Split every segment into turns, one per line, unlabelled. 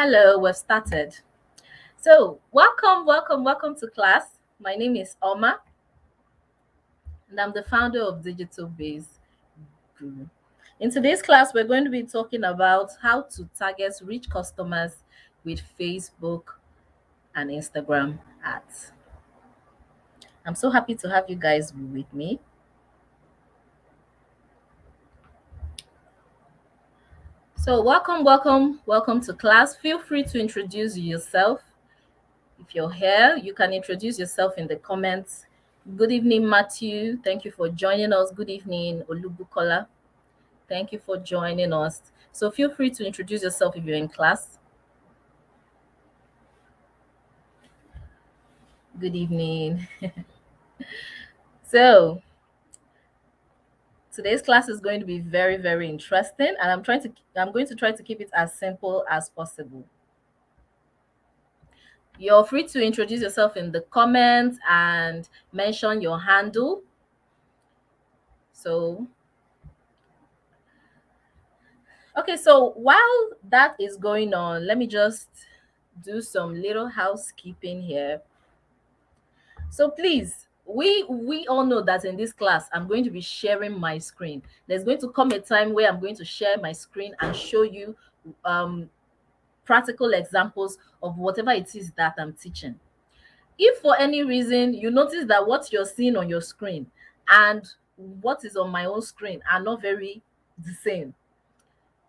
Hello, we've started. So, welcome to class. My name is Oma, and I'm the founder of Digital Base Guru. In today's class, we're going to be talking about how to target rich customers with Facebook and Instagram ads. I'm so happy to have you guys with me. So, welcome to class. Feel free to introduce yourself. If you're here, you can introduce yourself in the comments. Good evening, Matthew. Thank you for joining us. Good evening, Olubukola. Thank you for joining us. So feel free to introduce yourself if you're in class. Good evening. So today's class is going to be very interesting, and I'm going to try to keep it as simple as possible. You're free to introduce yourself in the comments and mention your handle. So okay, so while that is going on, let me just do some little housekeeping here. So please, we all know that in this class I'm going to be sharing my screen. There's going to come a time where I'm going to share my screen and show you practical examples of whatever it is that I'm teaching. If for any reason you notice that what you're seeing on your screen and what is on my own screen are not very the same,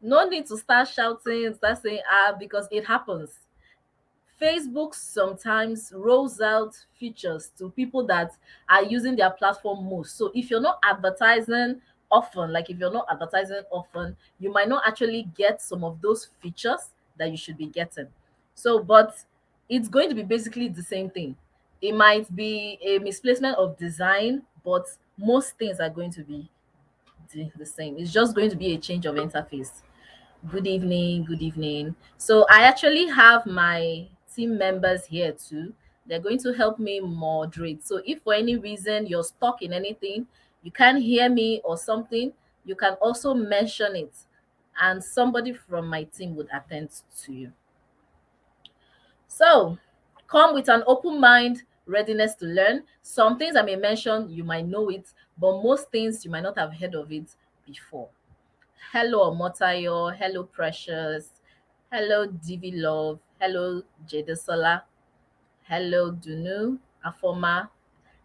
no need to start shouting, start saying because it happens. Facebook sometimes rolls out features to people that are using their platform most. So if you're not advertising often, like if you're not advertising often, you might not actually get some of those features that you should be getting. So, but it's going to be basically the same thing. It might be a misplacement of design, but most things are going to be the same. It's just going to be a change of interface. Good evening, good evening. So I actually have my team members here too. They're going to help me moderate. So if for any reason you're stuck in anything, you can't hear me or something, you can also mention it and somebody from my team would attend to you. So come with an open mind, readiness to learn. Some things I may mention, you might know it, but most things you might not have heard of it before. Hello, Omotayo. Hello, Precious. Hello, Divi Love. Hello, Jadesola. Hello, Dunu Afoma.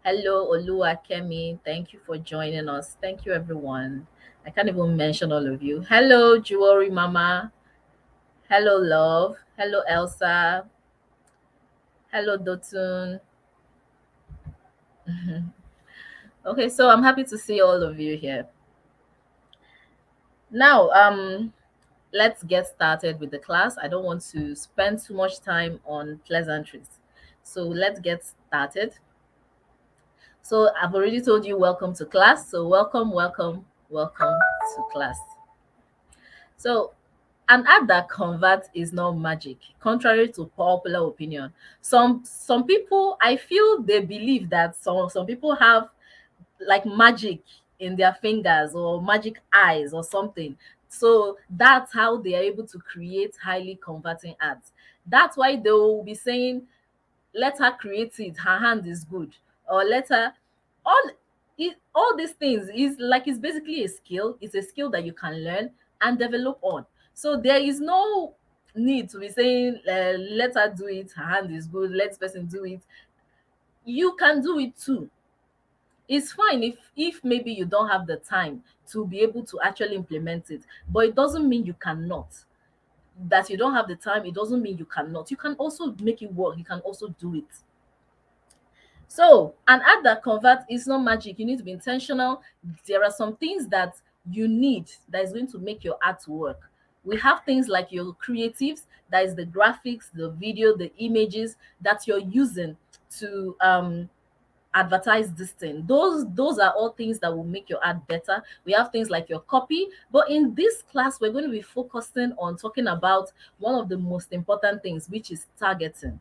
Hello, Oluwakemi. Thank you for joining us. Thank you, everyone. I can't even mention all of you. Hello, Jewelry Mama. Hello, Love. Hello, Elsa. Hello, Dotun. Okay, so I'm happy to see all of you here. Now, let's get started with the class. I don't want to spend too much time on pleasantries. So let's get started. So I've already told you welcome to class. So welcome to class. So an app that converts is not magic, contrary to popular opinion. Some people, I feel they believe that some people have like magic in their fingers or magic eyes or something. So that's how they are able to create highly converting ads. That's why they will be saying, let her create it, her hand is good, or let her all all these things is like it's basically a skill. It's a skill that you can learn and develop on. So there is no need to be saying let her do it, her hand is good, let this person do it. You can do it too. It's fine if maybe you don't have the time to be able to actually implement it, but it doesn't mean you cannot. That you don't have the time, it doesn't mean you cannot. You can also make it work. You can also do it. So an ad that converts is not magic. You need to be intentional. There are some things that you need that is going to make your ad to work. We have things like your creatives, that is the graphics, the video, the images that you're using to advertise this thing. Those are all things that will make your ad better. We have things like your copy, but in this class we're going to be focusing on talking about one of the most important things, which is targeting.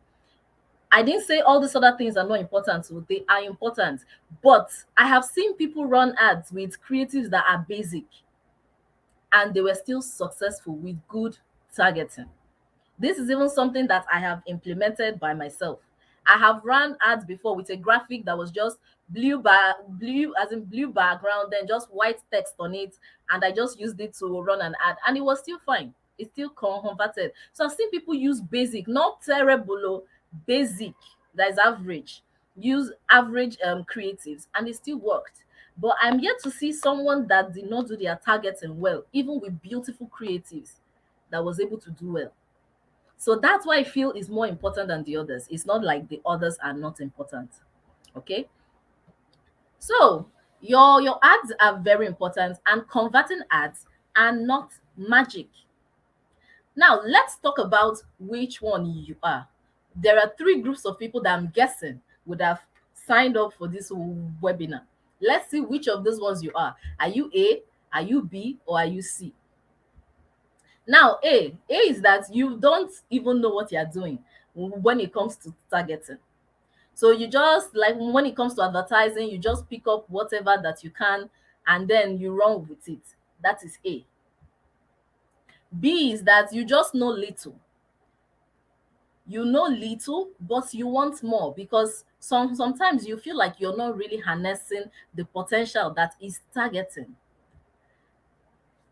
I didn't say all these other things are not important, so they are important, but I have seen people run ads with creatives that are basic and they were still successful with good targeting. This is even something that I have implemented by myself. I have run ads before with a graphic that was just blue as in blue background, then just white text on it, and I just used it to run an ad, and it was still fine. It still converted. So I've seen people use basic, not terrible, oh, basic, that is average, use average creatives, and it still worked. But I'm yet to see someone that did not do their targeting well, even with beautiful creatives, that was able to do well. So that's why I feel is more important than the others. It's not like the others are not important. Okay. So your ads are very important, and converting ads are not magic. Now let's talk about which one you are. There are three groups of people that I'm guessing would have signed up for this webinar. Let's see which of those ones you are. Are you A, are you B, or are you C? Now, A is that you don't even know what you're doing when it comes to targeting. So you just like when it comes to advertising, you just pick up whatever that you can and then you run with it. That is A. B is that you just know little. You know little, but you want more because sometimes you feel like you're not really harnessing the potential that is targeting.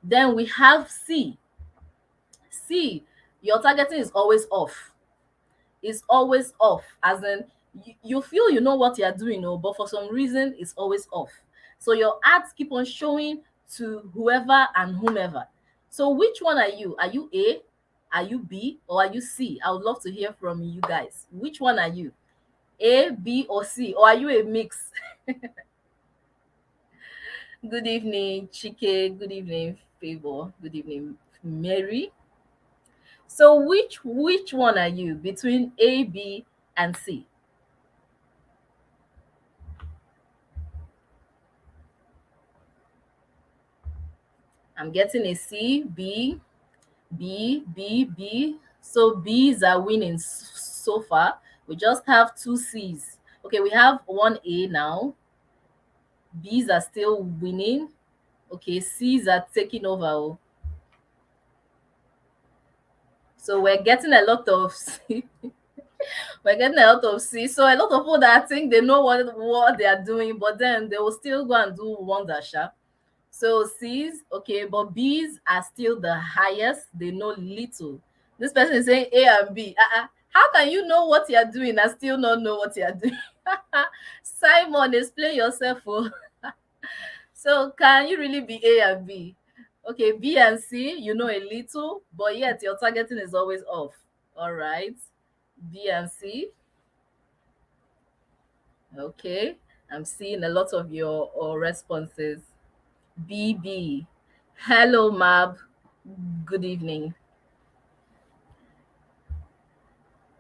Then we have C. C, your targeting is always off. Is always off, as in you feel you know what you're doing, oh, but for some reason it's always off. So your ads keep on showing to whoever and whomever. So which one are you? Are you A, are you B, or are you C? I would love to hear from you guys. Which one are you? A, B, or C? Or are you a mix? Good evening, Chike. Good evening, Favor. Good evening, Mary. So which one are you between A, B, and C? I'm getting a C, B, B, B, B. So B's are winning so far. We just have two C's. Okay, we have one A now. B's are still winning. Okay, C's are taking over. Oh. So we're getting a lot of C. We're getting a lot of C. So a lot of people that think they know what they are doing, but then they will still go and do wonder sha. So C's, okay, but B's are still the highest. They know little. This person is saying A and B. How can you know what you're doing and still not know what you're doing? Simon, explain yourself. Oh. So can you really be A and B? Okay, B and C, you know a little, but yet your targeting is always off. All right. B and C. Okay. I'm seeing a lot of your responses. BB. Hello, Mab. Good evening.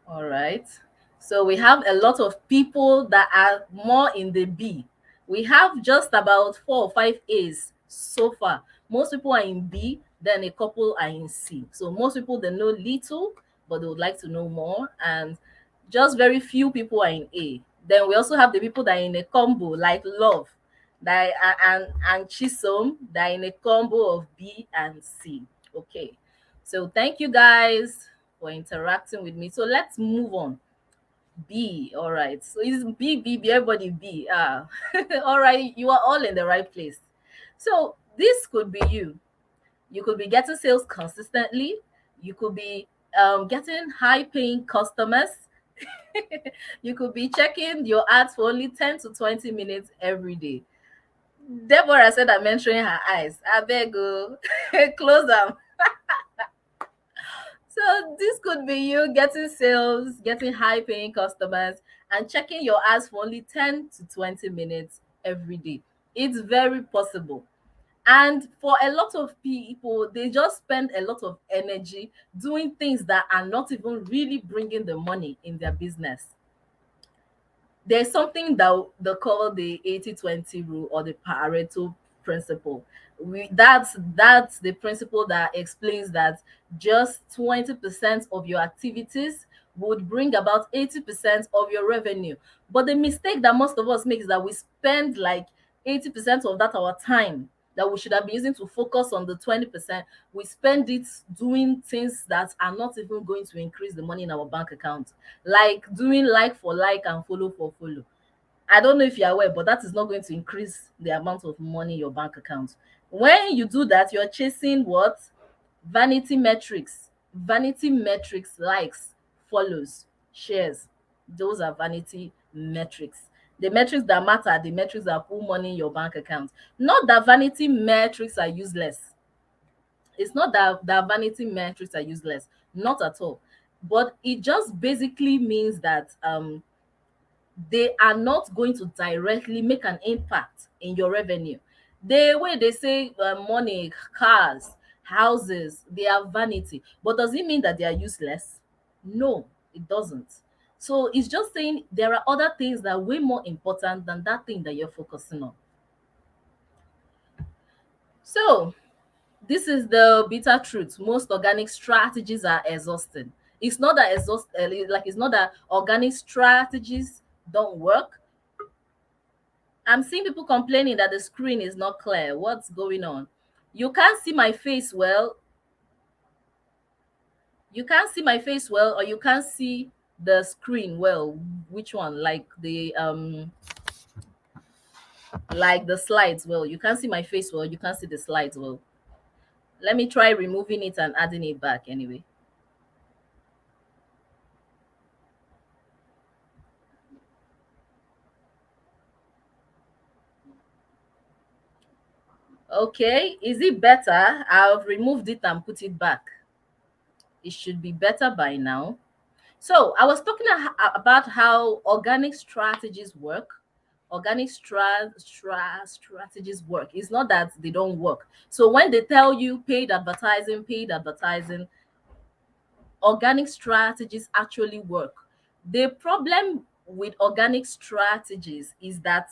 All right. So we have a lot of people that are more in the B. We have just about 4 or 5 A's so far. Most people are in B, then a couple are in C. So most people they know little, but they would like to know more. And just very few people are in A. Then we also have the people that are in a combo, like Love, that and Chisom, that are in a combo of B and C. Okay. So thank you guys for interacting with me. So let's move on. B, all right. So it's B, B, B, everybody B. All right, you are all in the right place. So this could be you. You could be getting sales consistently. You could be getting high paying customers. You could be checking your ads for only 10 to 20 minutes every day. Deborah said I'm mentoring her eyes. I beg you, close them. So this could be you getting sales, getting high paying customers, and checking your ads for only 10 to 20 minutes every day. It's very possible. And for a lot of people, they just spend a lot of energy doing things that are not even really bringing the money in their business. There's something that they call the 80-20 rule or the Pareto principle. That's the principle that explains that just 20% of your activities would bring about 80% of your revenue. But the mistake that most of us make is that we spend like 80% of that our time that we should have been using to focus on the 20%, we spend it doing things that are not even going to increase the money in our bank account, like doing like for like and follow for follow. I don't know if you're aware, but that is not going to increase the amount of money in your bank account. When you do that, you're chasing what? Vanity metrics. Vanity metrics, likes, follows, shares. Those are vanity metrics. The metrics that matter are the metrics that put money in your bank account. Not that vanity metrics are useless. It's not that vanity metrics are useless. Not at all. But it just basically means that they are not going to directly make an impact in your revenue. The way they say money, cars, houses, they are vanity. But does it mean that they are useless? No, it doesn't. So it's just saying there are other things that are way more important than that thing that you're focusing on. So this is the bitter truth. Most organic strategies are exhausting. It's not that like it's not that organic strategies don't work. I'm seeing people complaining that the screen is not clear. What's going on? You can't see my face well. You can't see my face well, or you can't see the screen well. Which one? Like the slides well. You can't see my face well, you can't see the slides well. Let me try removing it and adding it back anyway. Okay, is it better? I've removed it and put it back. It should be better by now. So I was talking about how organic strategies work. Organic strategies work. It's not that they don't work. So when they tell you paid advertising, organic strategies actually work. The problem with organic strategies is that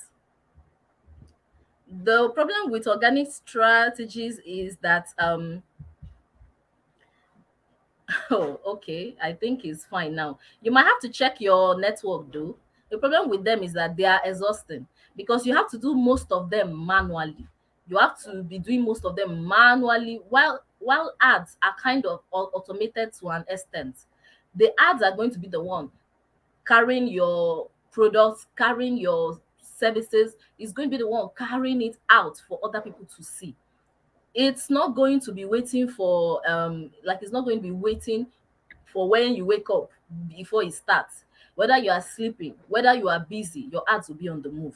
oh, okay. I think it's fine now. You might have to check your network though. The problem with them is that they are exhausting because you have to do most of them manually. You have to be doing most of them manually while ads are kind of automated to an extent. The ads are going to be the one carrying your products, carrying your services, is going to be the one carrying it out for other people to see. It's not going to be waiting for it's not going to be waiting for when you wake up before it starts. Whether you are sleeping, whether you are busy, your ads will be on the move.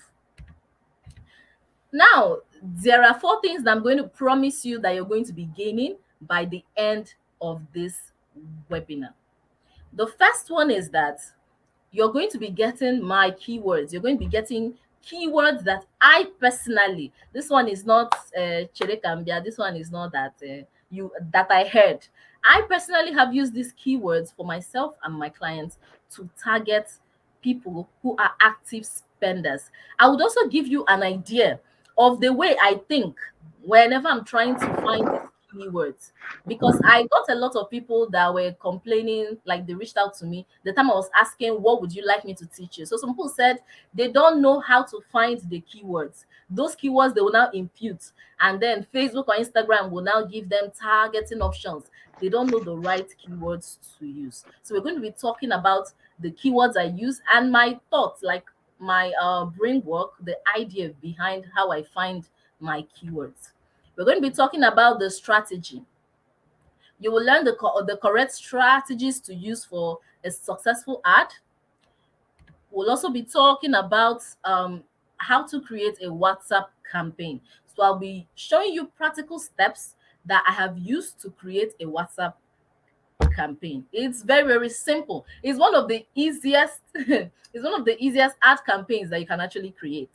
Now, there are four things that I'm going to promise you that you're going to be gaining by the end of this webinar. The first one is that you're going to be getting my keywords. You're going to be getting keywords that I personally, this one is not Chere Kambia, this one is not that you that I heard. I personally have used these keywords for myself and my clients to target people who are active spenders. I would also give you an idea of the way I think whenever I'm trying to find these keywords, because I got a lot of people that were complaining, like they reached out to me the time I was asking, what would you like me to teach you? So some people said they don't know how to find the keywords. Those keywords they will now impute, and then Facebook or Instagram will now give them targeting options. They don't know the right keywords to use. So we're going to be talking about the keywords I use and my thoughts, like my brain work, the idea behind how I find my keywords. We're going to be talking about the strategy. You will learn the correct strategies to use for a successful ad. We'll also be talking about how to create a WhatsApp campaign. So I'll be showing you practical steps that I have used to create a WhatsApp campaign. It's very, very simple. It's one of the easiest it's one of the easiest ad campaigns that you can actually create.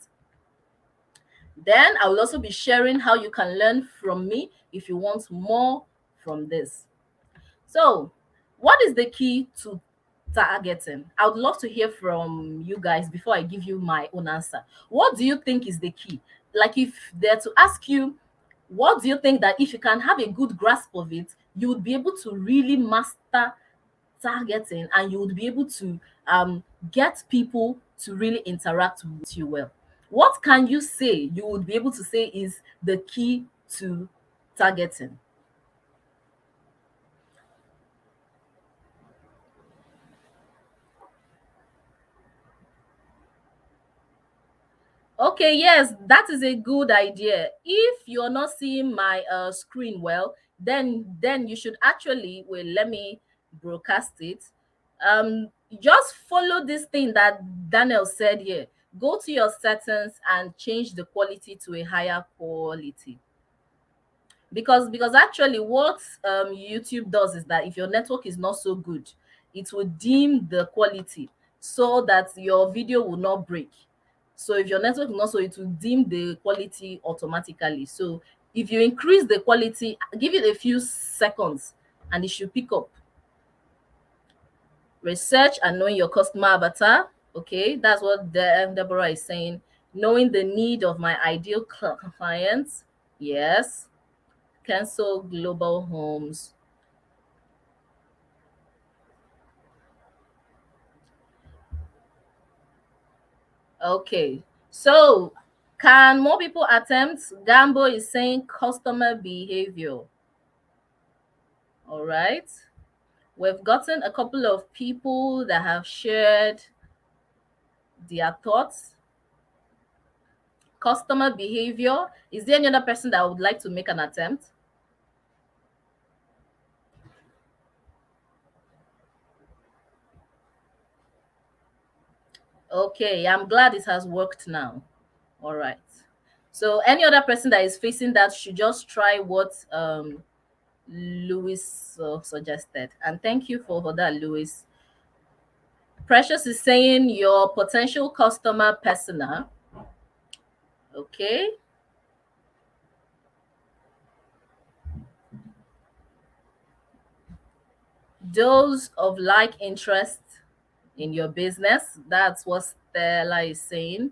Then I will also be sharing how you can learn from me if you want more from this. So, what is the key to targeting? I would love to hear from you guys before I give you my own answer. What do you think is the key? Like, if they're to ask you, what do you think that if you can have a good grasp of it, you would be able to really master targeting and you would be able to get people to really interact with you well? What can you say you would be able to say is the key to targeting? Okay, yes, that is a good idea. If you're not seeing my screen well, then you should actually, well, let me broadcast it. Just follow this thing that Daniel said here. Go to your settings and change the quality to a higher quality. Because actually what YouTube does is that if your network is not so good, it will dim the quality so that your video will not break. So if your network is not, so it will dim the quality automatically. So if you increase the quality, give it a few seconds and it should pick up. Research and knowing your customer avatar. Okay, that's what Deborah is saying. Knowing the need of my ideal clients. Yes. Cancel global homes. Okay, so can more people attempt? Gambo is saying customer behavior. All right, we've gotten a couple of people that have shared their thoughts. Customer behavior. Is there any other person that would like to make an attempt? Okay, I'm glad it has worked now. All right. So any other person that is facing that should just try what Louis suggested. And thank you for that, Louis. Precious is saying your potential customer persona. Okay. Those of like interest in your business. That's what Stella is saying.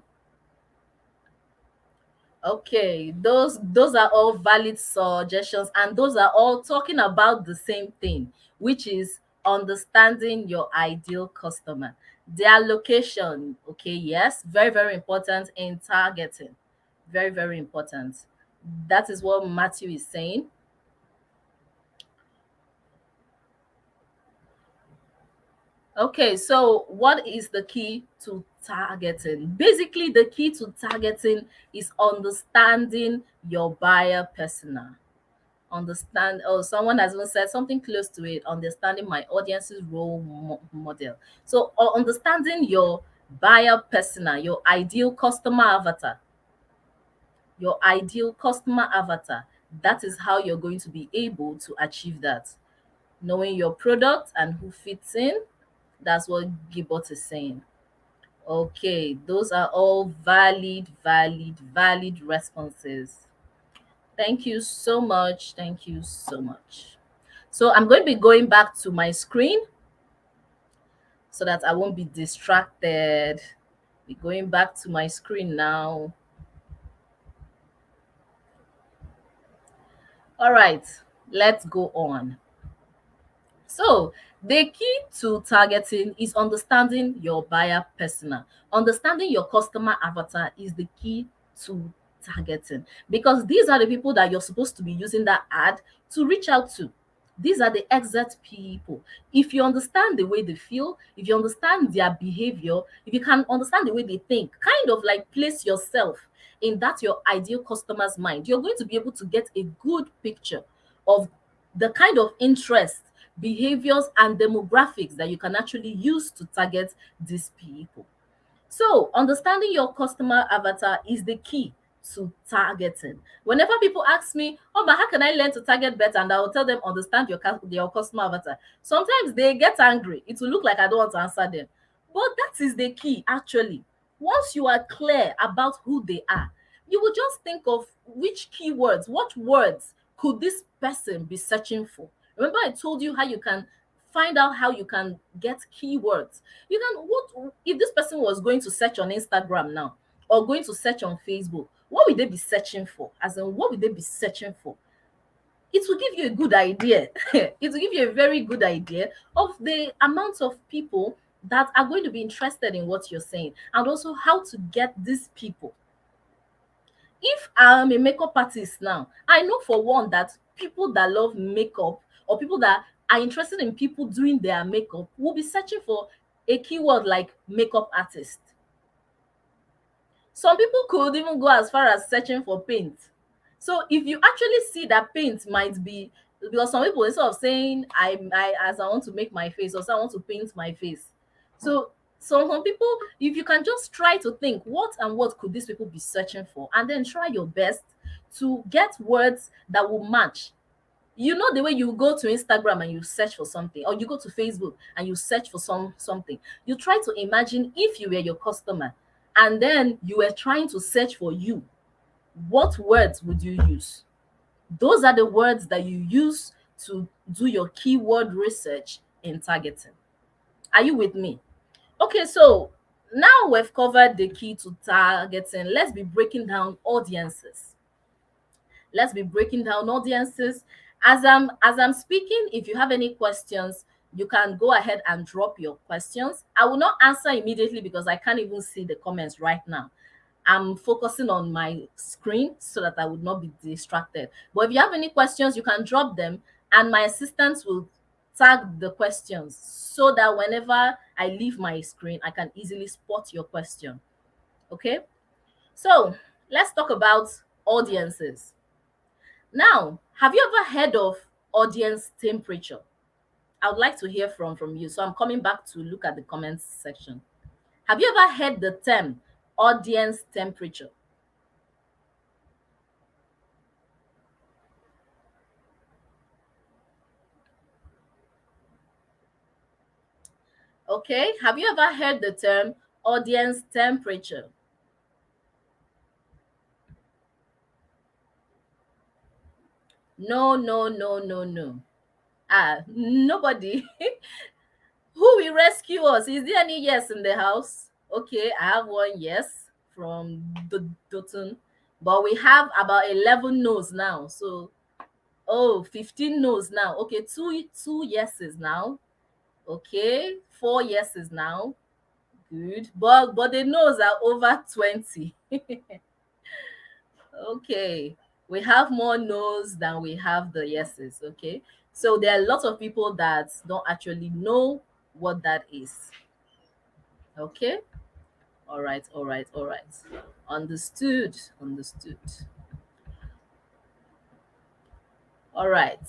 Okay, those are all valid suggestions, and those are all talking about the same thing, which is understanding your ideal customer. Their location, okay, yes, very, very important in targeting. Very, very important. That is what Matthew is saying. Okay, so what is the key to targeting? Basically, the key to targeting is understanding your buyer persona. Understand, oh, someone has even said something close to it, understanding my audience's role model. So, understanding your buyer persona, your ideal customer avatar, that is how you're going to be able to achieve that. Knowing your product and who fits in, that's what Gibbot is saying. Okay, those are all valid responses. Thank you so much. Thank you so much. So I'm going to be going back to my screen so that I won't be distracted. Be going back to my screen now. All right, let's go on. So, the key to targeting is understanding your buyer persona. Understanding your customer avatar is the key to targeting, because these are the people that you're supposed to be using that ad to reach out to. These are the exact people. If you understand the way they feel, if you understand their behavior, if you can understand the way they think, kind of like place yourself in that your ideal customer's mind, you're going to be able to get a good picture of the kind of interest, behaviors, and demographics that you can actually use to target these people. So, understanding your customer avatar is the key to targeting. Whenever people ask me, "Oh, but how can I learn to target better?" and I will tell them, understand your customer avatar. Sometimes they get angry. It will look like I don't want to answer them. But that is the key, actually. Once you are clear about who they are, you will just think of which keywords, what words could this person be searching for. Remember, I told you how you can find out how you can get keywords. You can, what if this person was going to search on Instagram now or going to search on Facebook? What would they be searching for? As in, what would they be searching for? It will give you a good idea. It will give you a very good idea of the amount of people that are going to be interested in what you're saying, and also how to get these people. If I'm a makeup artist now, I know for one that people that love makeup or people that are interested in people doing their makeup will be searching for a keyword like makeup artist. Some people could even go as far as searching for paint. So if you actually see that paint might be, because some people, instead of saying I as I want to make my face, or say I want to paint my face. So some people, if you can just try to think what and what could these people be searching for, and then try your best to get words that will match. You know, the way you go to Instagram and you search for something, or you go to Facebook and you search for something, you try to imagine if you were your customer and then you were trying to search for you, what words would you use? Those are the words that you use to do your keyword research in targeting. Are you with me? Okay, so now we've covered the key to targeting. Let's be breaking down audiences. Let's be breaking down audiences. As I'm speaking, if you have any questions, you can go ahead and drop your questions. I will not answer immediately because I can't even see the comments right now. I'm focusing on my screen so that I would not be distracted. But if you have any questions, you can drop them and my assistants will tag the questions so that whenever I leave my screen, I can easily spot your question. Okay? So let's talk about audiences. Now, have you ever heard of audience temperature? I would like to hear from you. So I'm coming back to look at the comments section. Have you ever heard the term audience temperature? Okay, have you ever heard the term audience temperature? No, no, no, no, no. Nobody. Who will rescue us? Is there any yes in the house? Okay, I have one yes from Dotun, but we have about 11 no's now. So, oh, 15 no's now. Okay, two yeses now. Okay, four yeses now. Good, but the no's are over 20. Okay, we have more no's than we have the yeses. Okay, so there are lots of people that don't actually know what that is. Okay, all right, all right, all right. Understood, understood. All right,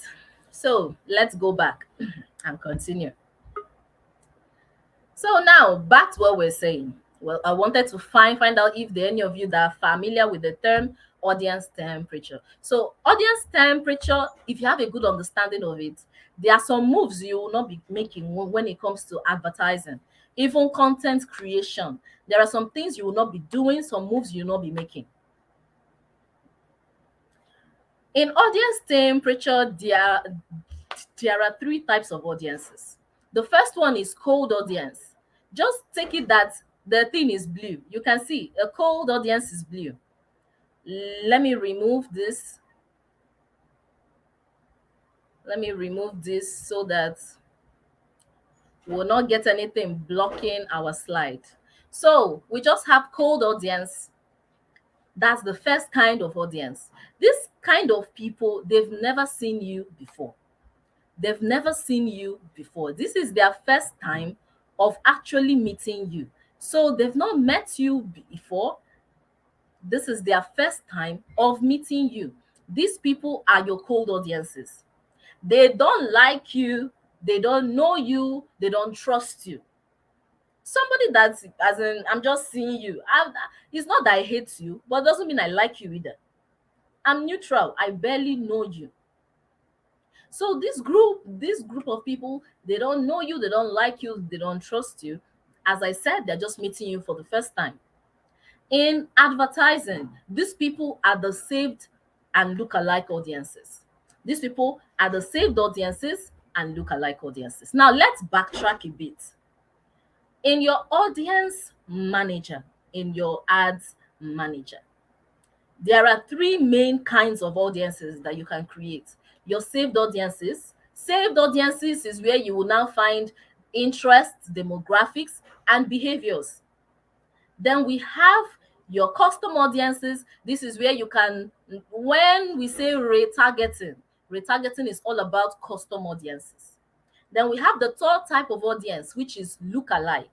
so let's go back and continue. So now back to what we're saying. Well, I wanted to find out if there are any of you that are familiar with the term audience temperature. So audience temperature, if you have a good understanding of it, there are some moves you will not be making when it comes to advertising, even content creation. There are some things you will not be doing, some moves you will not be making. In audience temperature, there are three types of audiences. The first one is cold audience. Just take it that the thing is blue. You can see a cold audience is blue. Let me remove this. Let me remove this so that we'll not get anything blocking our slide. So we just have cold audience. That's the first kind of audience. This kind of people, they've never seen you before. They've never seen you before. This is their first time of actually meeting you. So they've not met you before. This is their first time of meeting you. These people are your cold audiences. They don't like you, they don't know you, they don't trust you. Somebody that's, as in, I'm just seeing you. It's not that I hate you, but it doesn't mean I like you either. I'm neutral. I barely know you. So this group of people, they don't know you, they don't like you, they don't trust you. As I said, they're just meeting you for the first time. In advertising, these people are the saved and look-alike audiences. These people are the saved audiences and look-alike audiences. Now let's backtrack a bit. In your audience manager, in your ads manager, there are three main kinds of audiences that you can create. Your saved audiences. Saved audiences is where you will now find interests, demographics, and behaviors. Then we have Your custom audiences, this is where you can, when we say retargeting is all about custom audiences. Then we have the third type of audience, which is look-alike.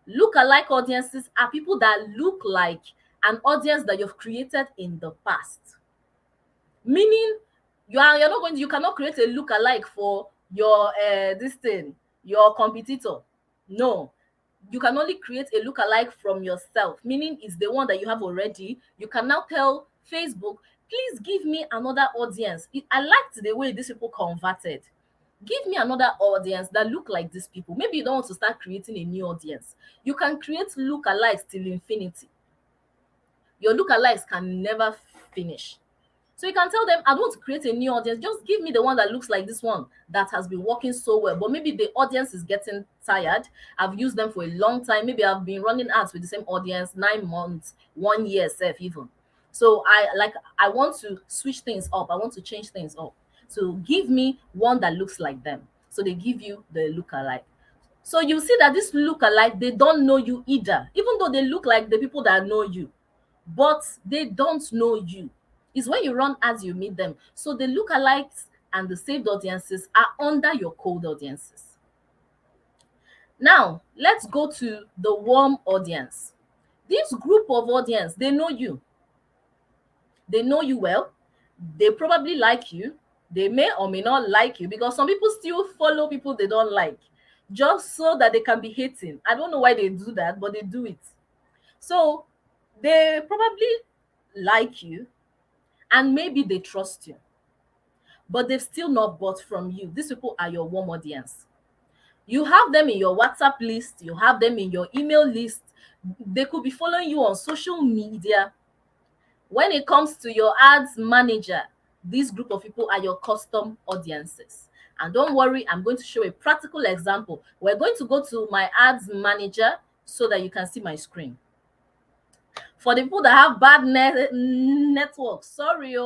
Look-alike audiences are people that look like an audience that you've created in the past. Meaning, you're not going to, you cannot create a look-alike for your this thing, your competitor. No, you can only create a look-alike from yourself, meaning it's the one that you have already. You can now tell Facebook, please give me another audience. I liked the way these people converted. Give me another audience that look like these people. Maybe you don't want to start creating a new audience. You can create look-alikes till infinity. Your look-alikes can never finish. So you can tell them, I don't want to create a new audience. Just give me the one that looks like this one that has been working so well. But maybe the audience is getting tired. I've used them for a long time. Maybe I've been running ads with the same audience 9 months, 1 year, self even. So I want to switch things up. I want to change things up. So give me one that looks like them. So they give you the look-alike. So you see that this look-alike, they don't know you either, even though they look like the people that know you, but they don't know you. It's when you run ads you meet them. So the lookalikes and the saved audiences are under your cold audiences. Now, let's go to the warm audience. This group of audience, they know you. They know you well. They probably like you. They may or may not like you, because some people still follow people they don't like just so that they can be hating. I don't know why they do that, but they do it. So they probably like you, and maybe they trust you, but they've still not bought from you. These people are your warm audience. You have them in your WhatsApp list, you have them in your email list. They could be following you on social media. When it comes to your ads manager, this group of people are your custom audiences. And don't worry, I'm going to show a practical example. We're going to go to my ads manager so that you can see my screen. For the people that have bad network, sorry,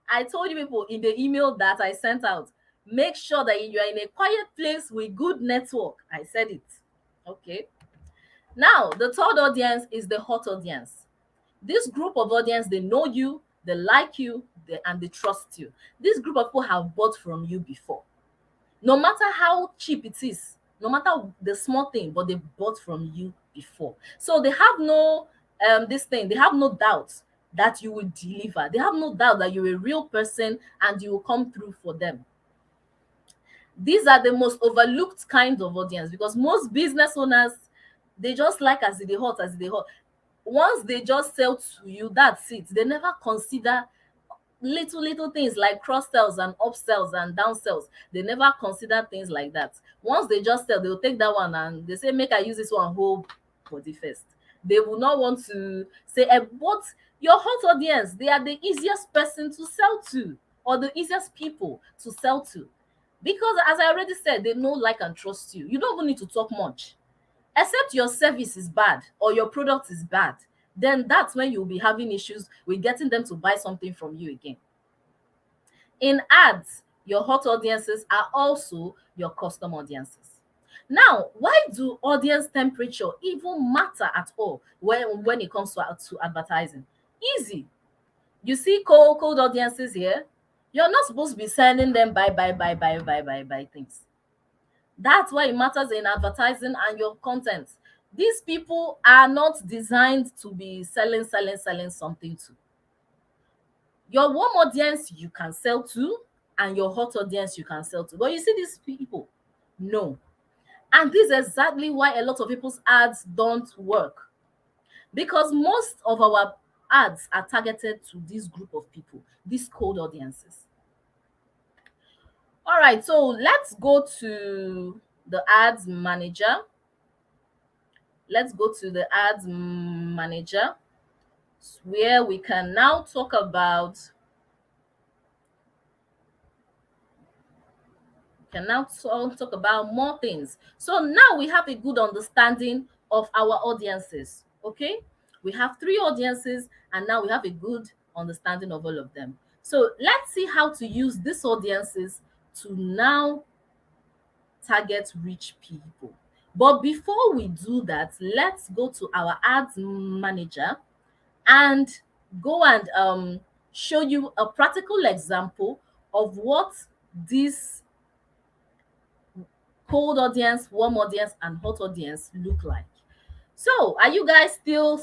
I told you people in the email that I sent out, make sure that you are in a quiet place with good network. I said it. Okay. Now, the third audience is the hot audience. This group of audience, they know you, they like you, and they trust you. This group of people have bought from you before. No matter how cheap it is, no matter the small thing, but they bought from you before. So they have no they have no doubt that you will deliver. They have no doubt that you're a real person and you will come through for them. These are the most overlooked kind of audience, because most business owners, they just like as they hot. Once they just sell to you, that's it. They never consider little things like cross sells and upsells and downsells. They never consider things like that. Once they just sell, they'll take that one and they say, make I use this one whole body first. They will not want to say, but your hot audience, they are the easiest person to sell to, or the easiest people to sell to, because as I already said, they know, like, and trust you. You don't even need to talk much, except your service is bad or your product is bad. Then that's when you'll be having issues with getting them to buy something from you again. In ads, your hot audiences are also your custom audiences. Now, why do audience temperature even matter at all when it comes to advertising? Easy. You see cold audiences here? You're not supposed to be sending them buy things. That's why it matters in advertising and your content. These people are not designed to be selling something to. Your warm audience you can sell to, and your hot audience you can sell to. But you see these people, no. And this is exactly why a lot of people's ads don't work, because most of our ads are targeted to this group of people, these cold audiences. All right, so let's go to the ads manager. Let's go to the ads manager, where we can now talk about more things. So now we have a good understanding of our audiences. Okay, we have 3 audiences, and now we have a good understanding of all of them. So let's see how to use these audiences to now target rich people. But before we do that, let's go to our ads manager and go and show you a practical example of what this cold audience, warm audience, and hot audience look like. So, are you guys still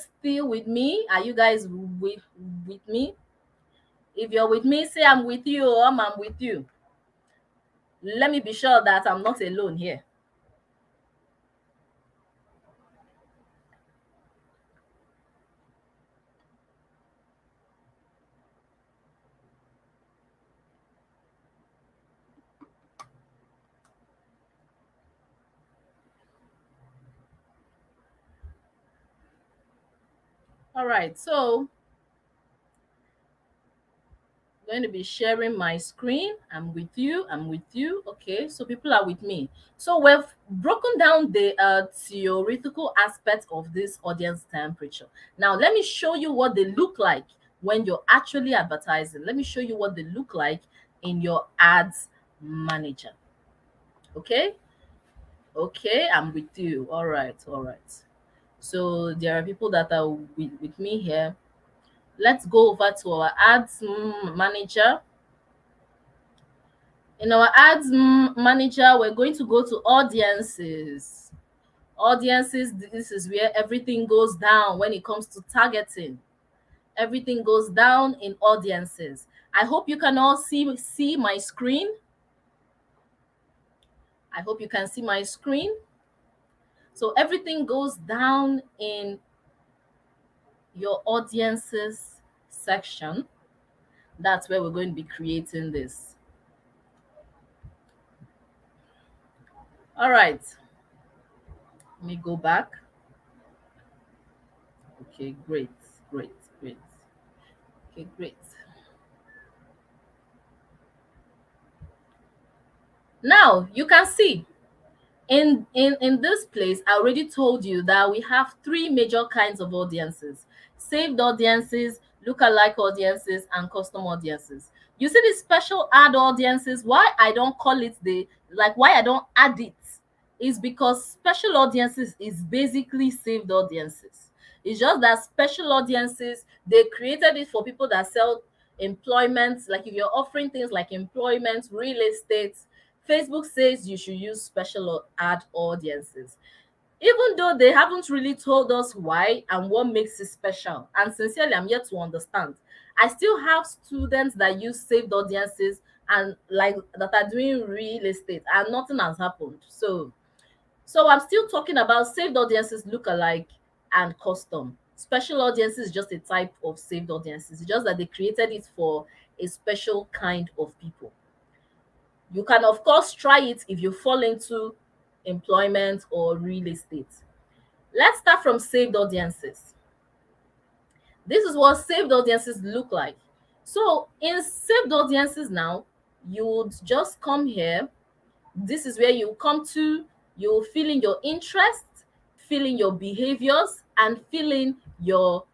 with me? Are you guys with me? If you're with me, say I'm with you, or I'm with you. Let me be sure that I'm not alone here. All right, so I'm going to be sharing my screen. I'm with you. I'm with you. Okay, so people are with me. So we've broken down the theoretical aspect of this audience temperature. Now, let me show you what they look like when you're actually advertising. Let me show you what they look like in your ads manager. Okay, okay, I'm with you. All right, all right. So there are people that are with me here. Let's go over to our ads manager. In our ads manager, we're going to go to audiences. Audiences, this is where everything goes down when it comes to targeting. Everything goes down in audiences. I hope you can all see my screen. I hope you can see my screen. So everything goes down in your audiences section. That's where we're going to be creating this. All right. Let me go back. Okay, great, great, great. Okay, great. Now you can see in this place, I already told you that we have three major kinds of audiences: saved audiences, lookalike audiences, and custom audiences. You see the special ad audiences. Why I don't call it why I don't add it is because special audiences is basically saved audiences. It's just that special audiences, they created it for people that sell employment. Like if you're offering things like employment, real estate, Facebook says you should use special ad audiences, even though they haven't really told us why and what makes it special. And sincerely, I'm yet to understand. I still have students that use saved audiences and like that are doing real estate, and nothing has happened. So I'm still talking about saved audiences, lookalike, and custom. Special audiences is just a type of saved audiences. It's just that they created it for a special kind of people. You can, of course, try it if you fall into employment or real estate. Let's start from saved audiences. This is what saved audiences look like. So in saved audiences now, you would just come here. This is where you come to, you fill in your interests, fill in your behaviors, and fill in your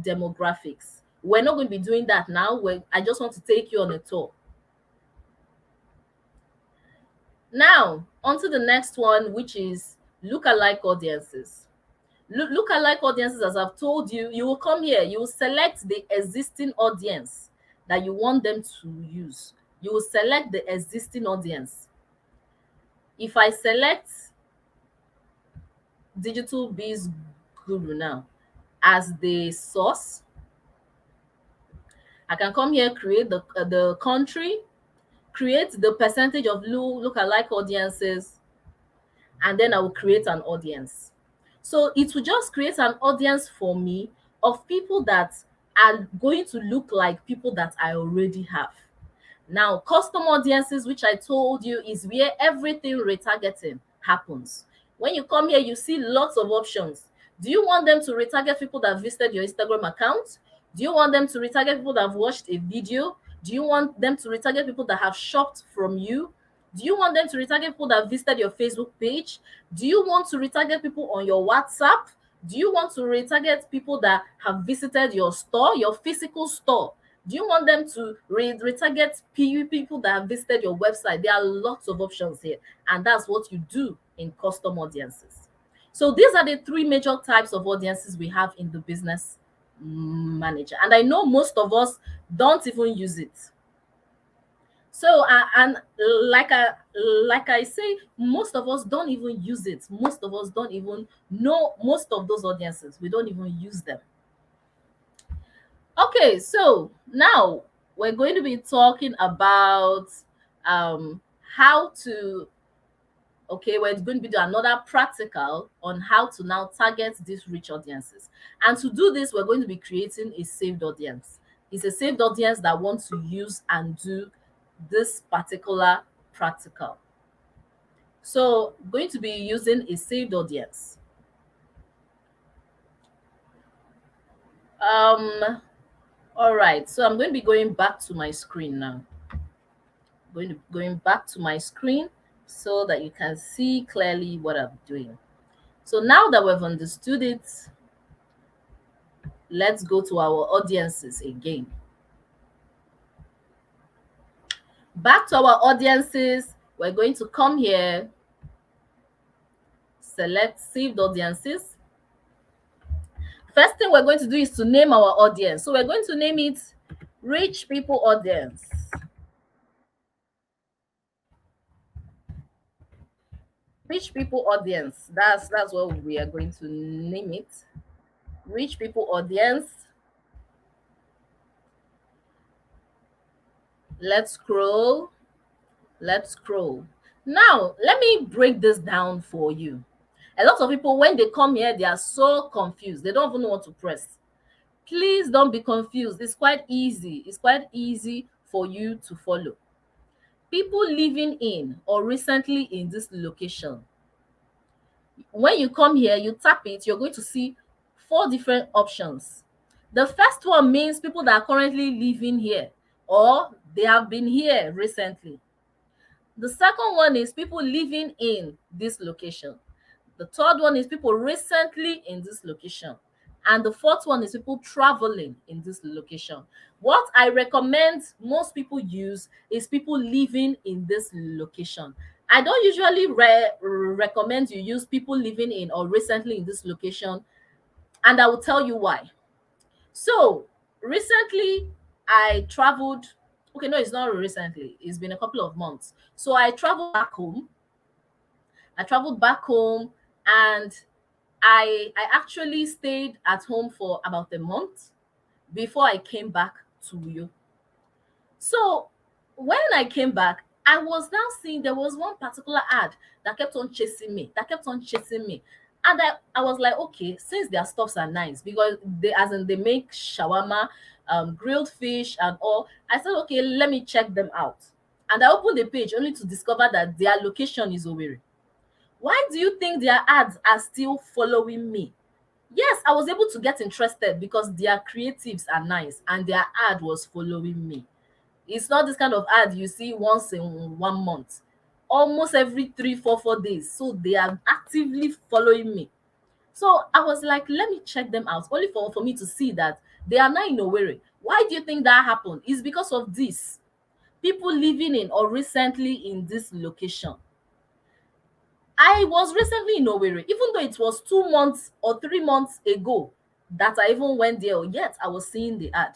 demographics. We're not going to be doing that now. I just want to take you on a tour. Now, on to the next one, which is lookalike audiences. Lookalike audiences, as I've told you, you will come here, you will select the existing audience that you want them to use. You will select the existing audience. If I select Digital Biz Guru now as the source, I can come here, create the country, create the percentage of lookalike audiences, and then I will create an audience. So it will just create an audience for me of people that are going to look like people that I already have. Now, custom audiences, which I told you, is where everything retargeting happens. When you come here, you see lots of options. Do you want them to retarget people that visited your Instagram account? Do you want them to retarget people that have watched a video? Do you want them to retarget people that have shopped from you? Do you want them to retarget people that visited your Facebook page? Do you want to retarget people on your WhatsApp? Do you want to retarget people that have visited your store, your physical store? Do you want them to retarget people that have visited your website? There are lots of options here, and that's what you do in custom audiences. So these are the three major types of audiences we have in the business manager, and I know most of us don't even use it. So and like I say, most of us don't even use it. Most of us don't even know most of those audiences. We don't even use them. Okay, so now we're going to be talking about how to, okay, we're going to be doing another practical on how to now target these rich audiences. And to do this, we're going to be creating a saved audience. It's a saved audience that wants to use and do this particular practical. So going to be using a saved audience. All right, so I'm going to be going back to my screen now. Going back to my screen so that you can see clearly what I'm doing. So now that we've understood it, let's go to our audiences again. Back to our audiences, we're going to come here, select saved audiences. First thing we're going to do is to name our audience. So we're going to name it Rich People Audience. Rich People Audience. That's what we are going to name it. Rich People Audience. Let's scroll. Let's scroll. Now, let me break this down for you. A lot of people, when they come here, they are so confused. They don't even know what to press. Please don't be confused. It's quite easy. It's quite easy for you to follow. People living in or recently in this location. When you come here, you tap it, you're going to see 4 different options. The first one means people that are currently living here or they have been here recently. The second one is people living in this location. The third one is people recently in this location. And the fourth one is people traveling in this location. What I recommend most people use is people living in this location. I don't usually recommend you use people living in or recently in this location, and I will tell you why. So, recently I traveled. Okay, no, it's not recently. It's been a couple of months. So I traveled back home. I traveled back home and I actually stayed at home for about a month before I came back to you. So when I came back, I was now seeing there was one particular ad that kept on chasing me, And I was like, okay, since their stuffs are nice, because they as in they make shawarma, grilled fish and all. I said, okay, let me check them out. And I opened the page only to discover that their location is Owerri. Why do you think their ads are still following me? Yes, I was able to get interested because their creatives are nice and their ad was following me. It's not this kind of ad you see once in 1 month, almost every 3, 4 days. So they are actively following me. So I was like, let me check them out, only for me to see that they are now in Owerri. Why do you think that happened? It's because of this. People living in or recently in this location. I was recently in Owerri, even though it was 2 months or 3 months ago that I even went there, yet I was seeing the ad.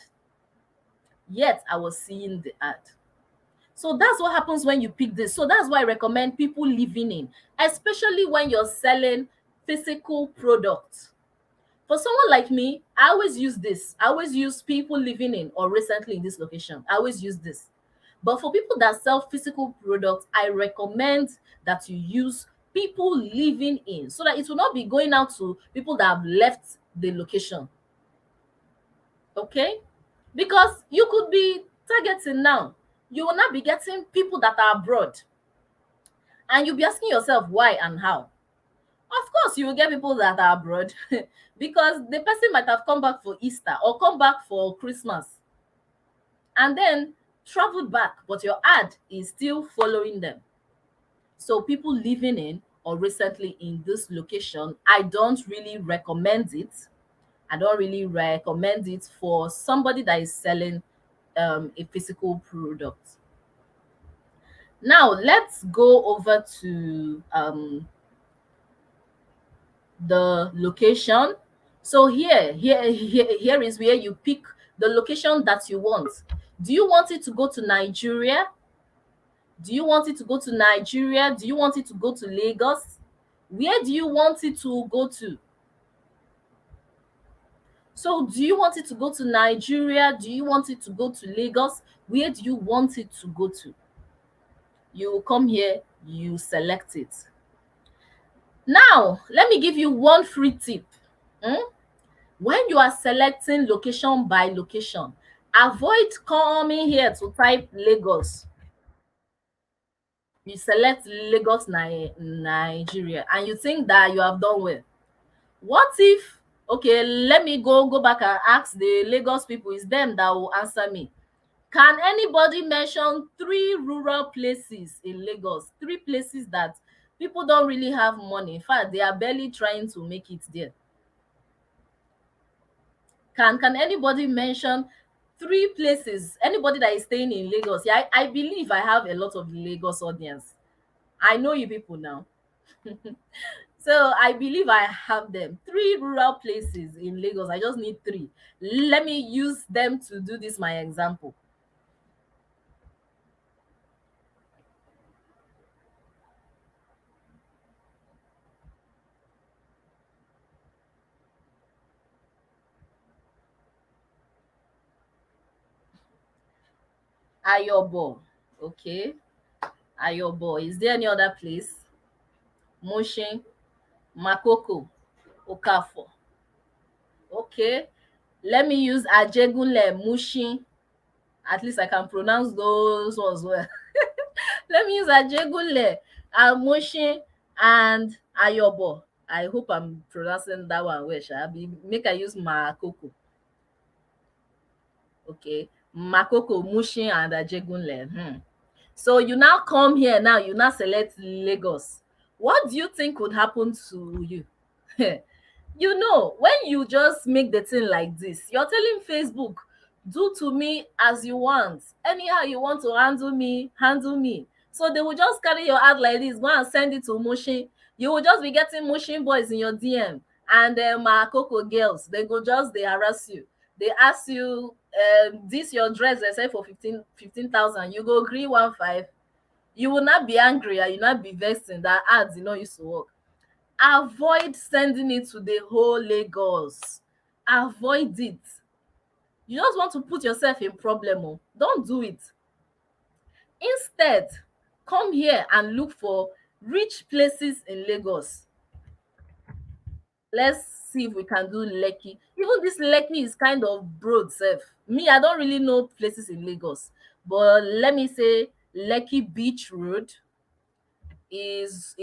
Yet I was seeing the ad. So that's what happens when you pick this. So that's why I recommend people living in, especially when you're selling physical products. For someone like me, I always use this. I always use people living in or recently in this location. I always use this. But for people that sell physical products, I recommend that you use people living in so that it will not be going out to people that have left the location. Okay? Because you could be targeting now. You will not be getting people that are abroad. And you'll be asking yourself why and how. Of course, you will get people that are abroad because the person might have come back for Easter or come back for Christmas and then traveled back, but your ad is still following them. So people living in or recently in this location, I don't really recommend it. I don't really recommend it for somebody that is selling a physical product. Now let's go over to the location. So here is where you pick the location that you want. Do you want it to go to Nigeria? Do you want it to go to Nigeria? Do you want it to go to Lagos? Where do you want it to go to? So do you want it to go to Nigeria? Do you want it to go to Lagos? Where do you want it to go to? You come here, you select it. Now, let me give you one free tip. Hmm? When you are selecting location by location, avoid coming here to type Lagos. You select Lagos, Nigeria, and you think that you have done well. What if, okay, let me go back and ask the Lagos people, it's them that will answer me. Can anybody mention three rural places in Lagos? Three places that people don't really have money. In fact, they are barely trying to make it there. Can anybody mention three places? Anybody that is staying in Lagos? Yeah, I believe I have a lot of Lagos audience. I know you people now. So I believe I have them. Three rural places in Lagos. I just need three. Let me use them to do this my example. Ayobo. Okay. Ayobo. Is there any other place? Mushin, Makoko, Okafor. Okay. Let me use Ajegunle, Mushin. At least I can pronounce those ones well. Let me use Ajegunle, Mushin, and Ayobo. I hope I'm pronouncing that one well. Make I use Makoko. Okay. Makoko, Mushin, and Ajegunle. So you now come here now, you now select Lagos. What do you think would happen to you? You know, when you just make the thing like this, you're telling Facebook, do to me as you want. Anyhow you want to handle me, handle me. So they will just carry your ad like this, go and send it to Mushin. You will just be getting Mushin boys in your DM, and Makoko girls, they go just they harass you. They ask you, this your dress they sell for 15,000. You go agree 1.5. You will not be angry and you not be vexing that ads used to work. Avoid sending it to the whole Lagos. Avoid it. You just want to put yourself in problem. Oh. Don't do it. Instead, come here and look for rich places in Lagos. Let's see if we can do Lekki. Even this Lekki is kind of broad sef. Me, I don't really know places in Lagos. But let me say Lekki Beach Road is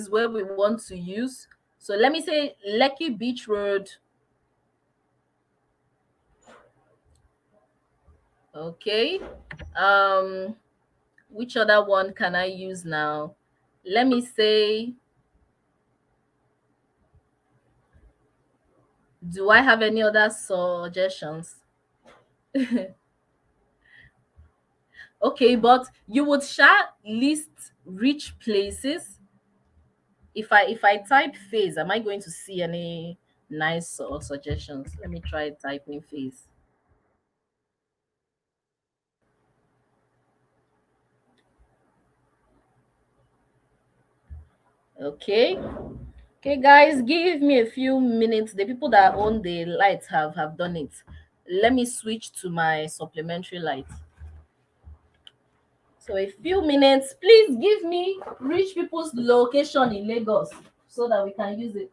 where we want to use. So let me say Lekki Beach Road. Okay. Um, which other one can I use now? Let me say, do I have any other suggestions? Okay, but you would list rich places. If I type phase, am I going to see any nice or suggestions? Let me try typing phase. Okay. Okay, guys, give me a few minutes. The people that own the lights have done it. Let me switch to my supplementary light. So a few minutes. Please give me rich people's location in Lagos so that we can use it.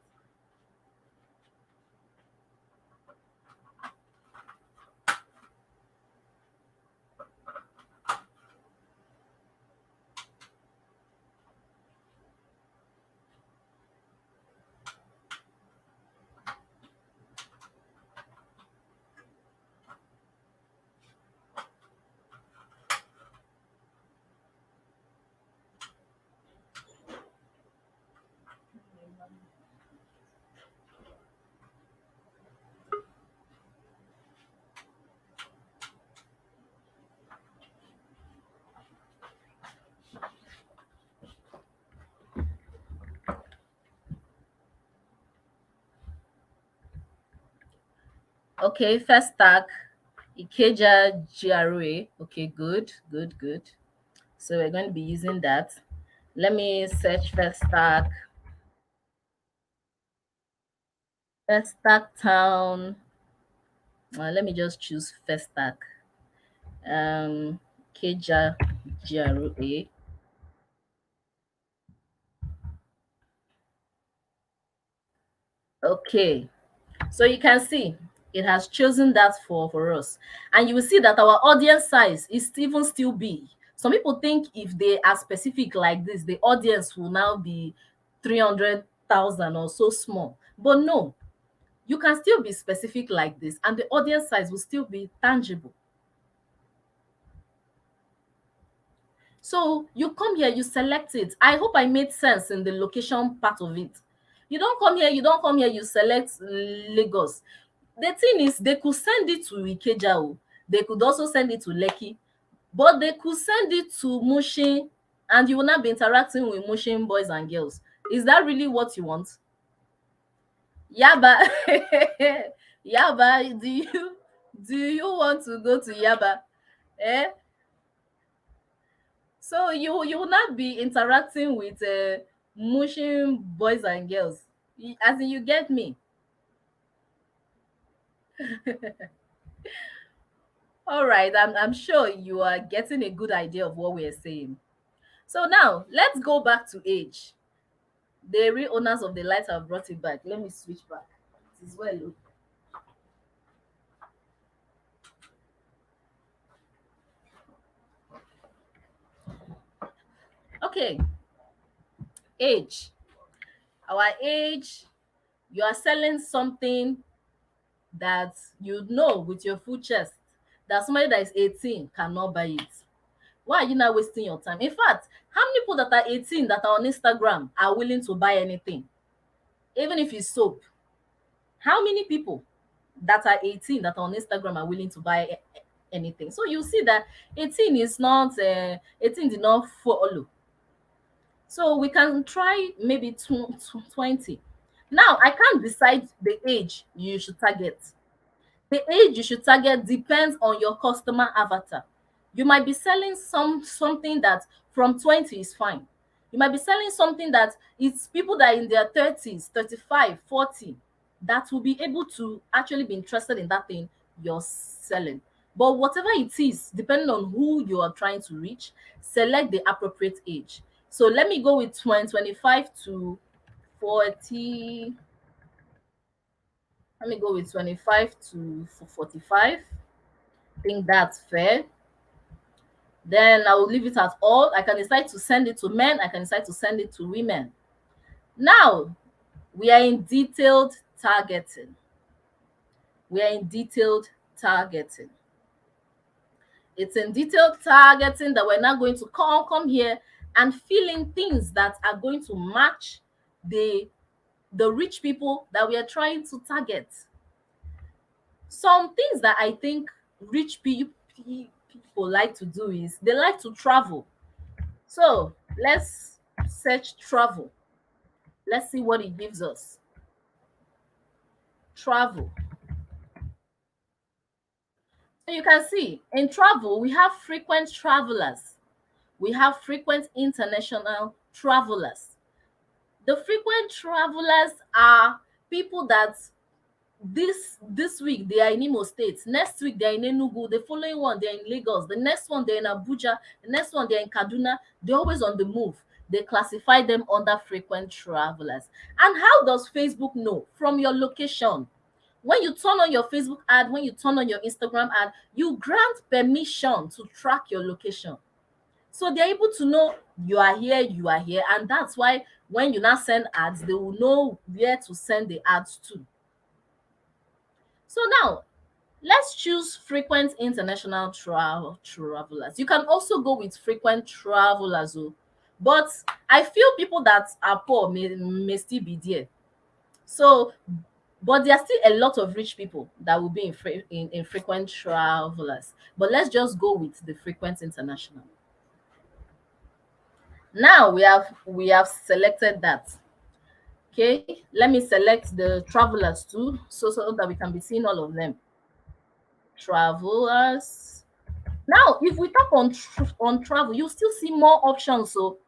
Okay, first tag, Ikeja GRA. Okay, good, good, good. So we're going to be using that. Let me search first tag town. Let me just choose first tag. Ikeja GRA. Okay, so you can see it has chosen that for us, and you will see that our audience size is even still big. Some people think if they are specific like this, the audience will now be 300,000 or so small, but no, you can still be specific like this and the audience size will still be tangible. So you come here, you select it. I hope I made sense in the location part of it. You don't come here, you select Lagos. The thing is, they could send it to Ikeja, they could also send it to Lekki, but they could send it to Mushin, and you will not be interacting with Mushin boys and girls. Is that really what you want? Yaba, Yaba, do you want to go to Yaba? Eh? So you will not be interacting with Mushin boys and girls. As in, you get me. All right, I'm sure you are getting a good idea of what we are saying. So now let's go back to age. The real owners of the light have brought it back. Let me switch back. It is well. Okay, age. Our age, you are selling something that you know with your full chest that somebody that is 18 cannot buy it. Why are you not wasting your time? In fact, how many people that are 18 that are on Instagram are willing to buy anything, even if it's soap? How many people that are 18 that are on Instagram are willing to buy anything? So you see that 18 is not 18 did not follow. So we can try maybe 20. Now I can't decide the age you should target. The age you should target depends on your customer avatar. You might be selling something that from 20 is fine. You might be selling something that it's people that are in their 30s, 35, 40 that will be able to actually be interested in that thing you're selling. But whatever it is, depending on who you are trying to reach, select the appropriate age. So let me go with 25 to 40. Let me go with 25 to 45. Think that's fair. Then I will leave it at all. I can decide to send it to men. I can decide to send it to women. Now, we are in detailed targeting. We are in detailed targeting. It's in detailed targeting that we're now going to come here and fill in things that are going to match the rich people that we are trying to target. Some things that I think rich people like to do is they like to travel. So let's search travel. Let's see what it gives us. Travel. So you can see in travel, we have frequent travelers. We have frequent international travelers. The frequent travelers are people that this week they are in Imo State, next week they're in Enugu, the following one they're in Lagos, the next one they're in Abuja, the next one they're in Kaduna. They're always on the move. They classify them under frequent travelers. And how does Facebook know? From your location. When you turn on your Facebook ad, when you turn on your Instagram ad, you grant permission to track your location. So they're able to know you are here, and that's why when you now send ads, they will know where to send the ads to. So now let's choose frequent international travelers. You can also go with frequent travelers, but I feel people that are poor may still be there. So, but there are still a lot of rich people that will be in frequent travelers. But let's just go with the frequent international. Now we have selected that. Okay, let me select the travelers too, so that we can be seeing all of them. Travelers. Now, if we tap on on travel, you still see more options. So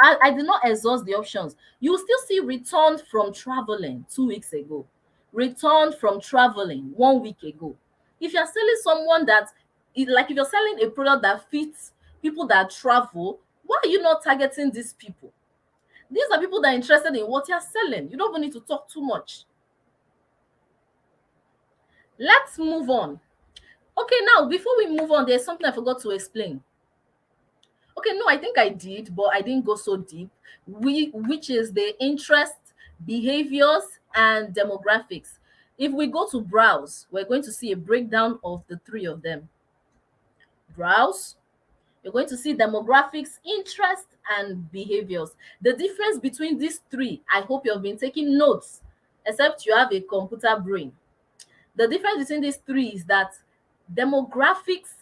I did not exhaust the options. You still see returned from traveling 2 weeks ago, returned from traveling 1 week ago. If you're selling someone that, like if you're selling a product that fits people that travel, why are you not targeting these people? These are people that are interested in what you're selling. You don't even need to talk too much. Let's move on. Okay, now before we move on, there's something I forgot to explain. Okay, no, I think I did, but I didn't go so deep. Which is the interest, behaviors, and demographics. If we go to browse, we're going to see a breakdown of the three of them. Browse, you're going to see demographics, interest, and behaviors. The difference between these three, I hope you've been taking notes, except you have a computer brain. The difference between these three is that demographics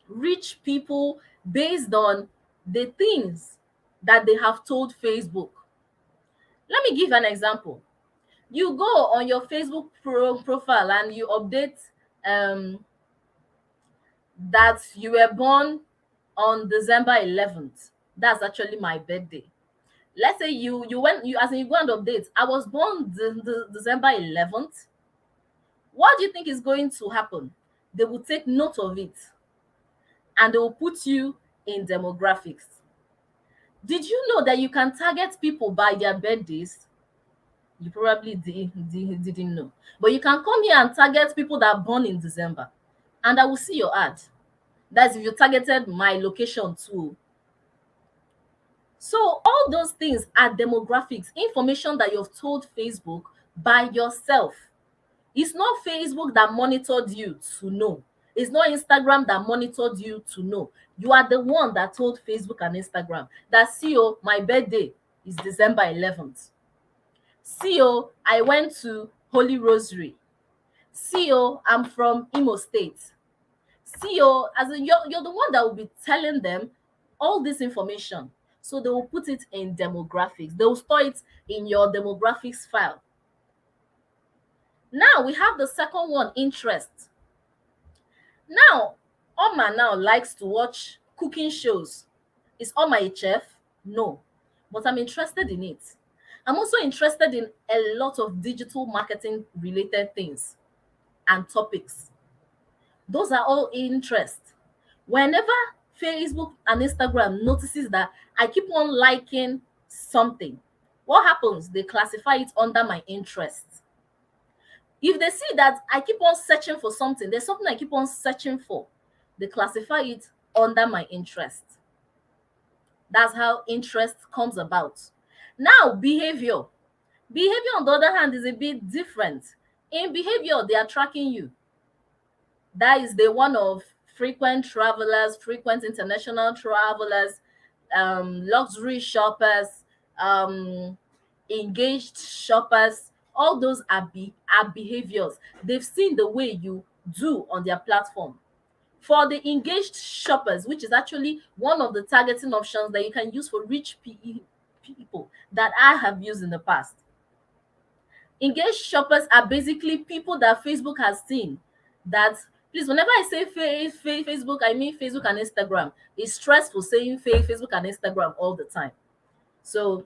reach people based on the things that they have told Facebook. Let me give an example. You go on your Facebook profile and you update um, that you were born on December 11th. That's actually my birthday. Let's say you went you as in you go and update. I was born December 11th. What do you think is going to happen? They will take note of it and they will put you in demographics. Did you know that you can target people by their birthdays? You probably didn't know. But you can come here and target people that are born in December, and I will see your ad. That's if you targeted my location too. So all those things are demographics, information that you've told Facebook by yourself. It's not Facebook that monitored you to know. It's not Instagram that monitored you to know. You are the one that told Facebook and Instagram that, see, oh, my birthday is December 11th. See, oh, I went to Holy Rosary. See, oh, I'm from Imo State. See, oh, as in you're the one that will be telling them all this information. So they will put it in demographics. They will store it in your demographics file. Now we have the second one, interest. Now, Oma now likes to watch cooking shows. Is Oma a chef? No, but I'm interested in it. I'm also interested in a lot of digital marketing related things and topics. Those are all interest. Whenever Facebook and Instagram notices that I keep on liking something, what happens? They classify it under my interests. If they see that I keep on searching for something, there's something I keep on searching for, they classify it under my interest. That's how interest comes about. Now, behavior. Behavior, on the other hand, is a bit different. In behavior, they are tracking you. That is the one of frequent travelers, frequent international travelers, luxury shoppers, engaged shoppers. All those are behaviors. They've seen the way you do on their platform. For the engaged shoppers, which is actually one of the targeting options that you can use for rich people that I have used in the past. Engaged shoppers are basically people that Facebook has seen that, please, whenever I say Facebook, I mean Facebook and Instagram. It's stressful saying Facebook and Instagram all the time. So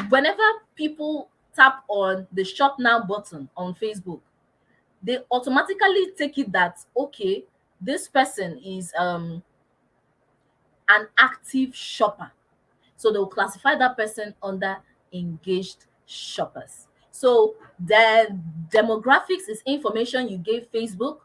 whenever people tap on the shop now button on Facebook, they automatically take it that, okay, this person is an active shopper. So they'll classify that person under engaged shoppers. So the demographics is information you gave Facebook.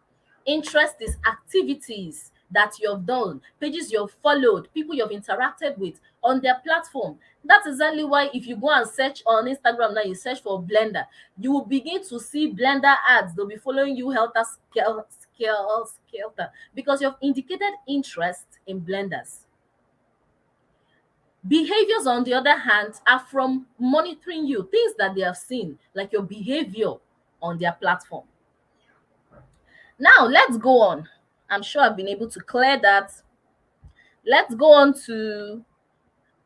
Interest is activities that you've done, pages you've followed, people you've interacted with on their platform. That's exactly why if you go and search on Instagram now, you search for Blender, you will begin to see Blender ads. They'll be following you helter skelter because you've indicated interest in blenders. Behaviors, on the other hand, are from monitoring you, things that they have seen, like your behavior on their platform. Now, let's go on. I'm sure I've been able to clear that. Let's go on to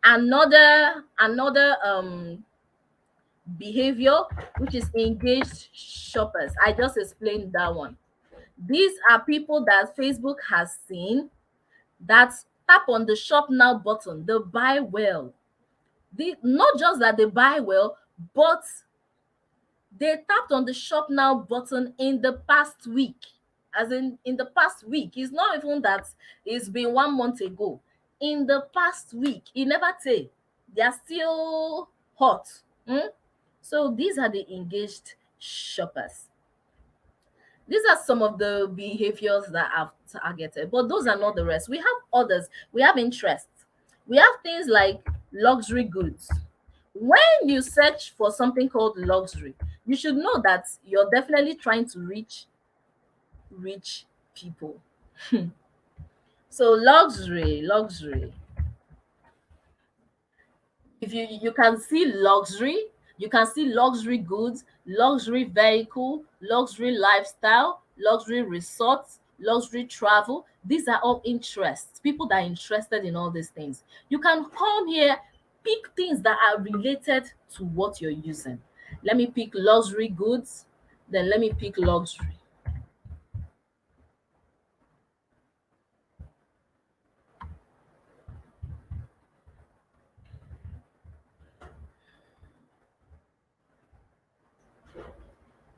another behavior, which is engaged shoppers. I just explained that one. These are people that Facebook has seen that tap on the shop now button, they buy well. Not just that they buy well, but they tapped on the shop now button in the past week. As in the past week. It's not even that it's been 1 month ago. In the past week, it never take. They are still hot. Hmm? So these are the engaged shoppers. These are some of the behaviors that I've targeted, but those are not the rest. We have others. We have interests. We have things like luxury goods. When you search for something called luxury, you should know that you're definitely trying to reach rich people. So luxury, if you can see luxury, you can see luxury goods, luxury vehicle, luxury lifestyle, luxury resorts, luxury travel. These are all interests, people that are interested in all these things. You can come here, pick things that are related to what you're using. Let me pick luxury goods, then let me pick luxury.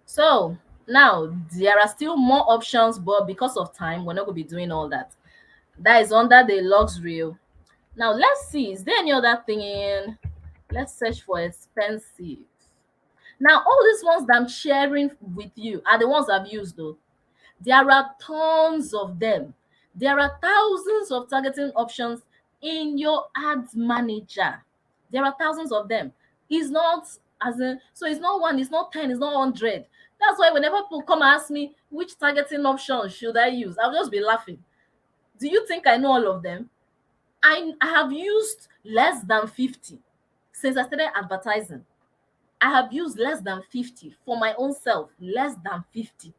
So now there are still more options, but because of time, we're not going to be doing all that. That is under the luxury. Now let's see, is there any other thing in? Let's search for expensive. Now all these ones that I'm sharing with you are the ones I've used though. There are tons of them. There are thousands of targeting options in your ads manager. There are thousands of them. It's not as in, so it's not one, it's not 10, it's not 100. That's why whenever people come and ask me which targeting option should I use, I'll just be laughing. Do you think I know all of them? I have used less than 50 since I started advertising. I have used less than 50 for my own self, less than 50.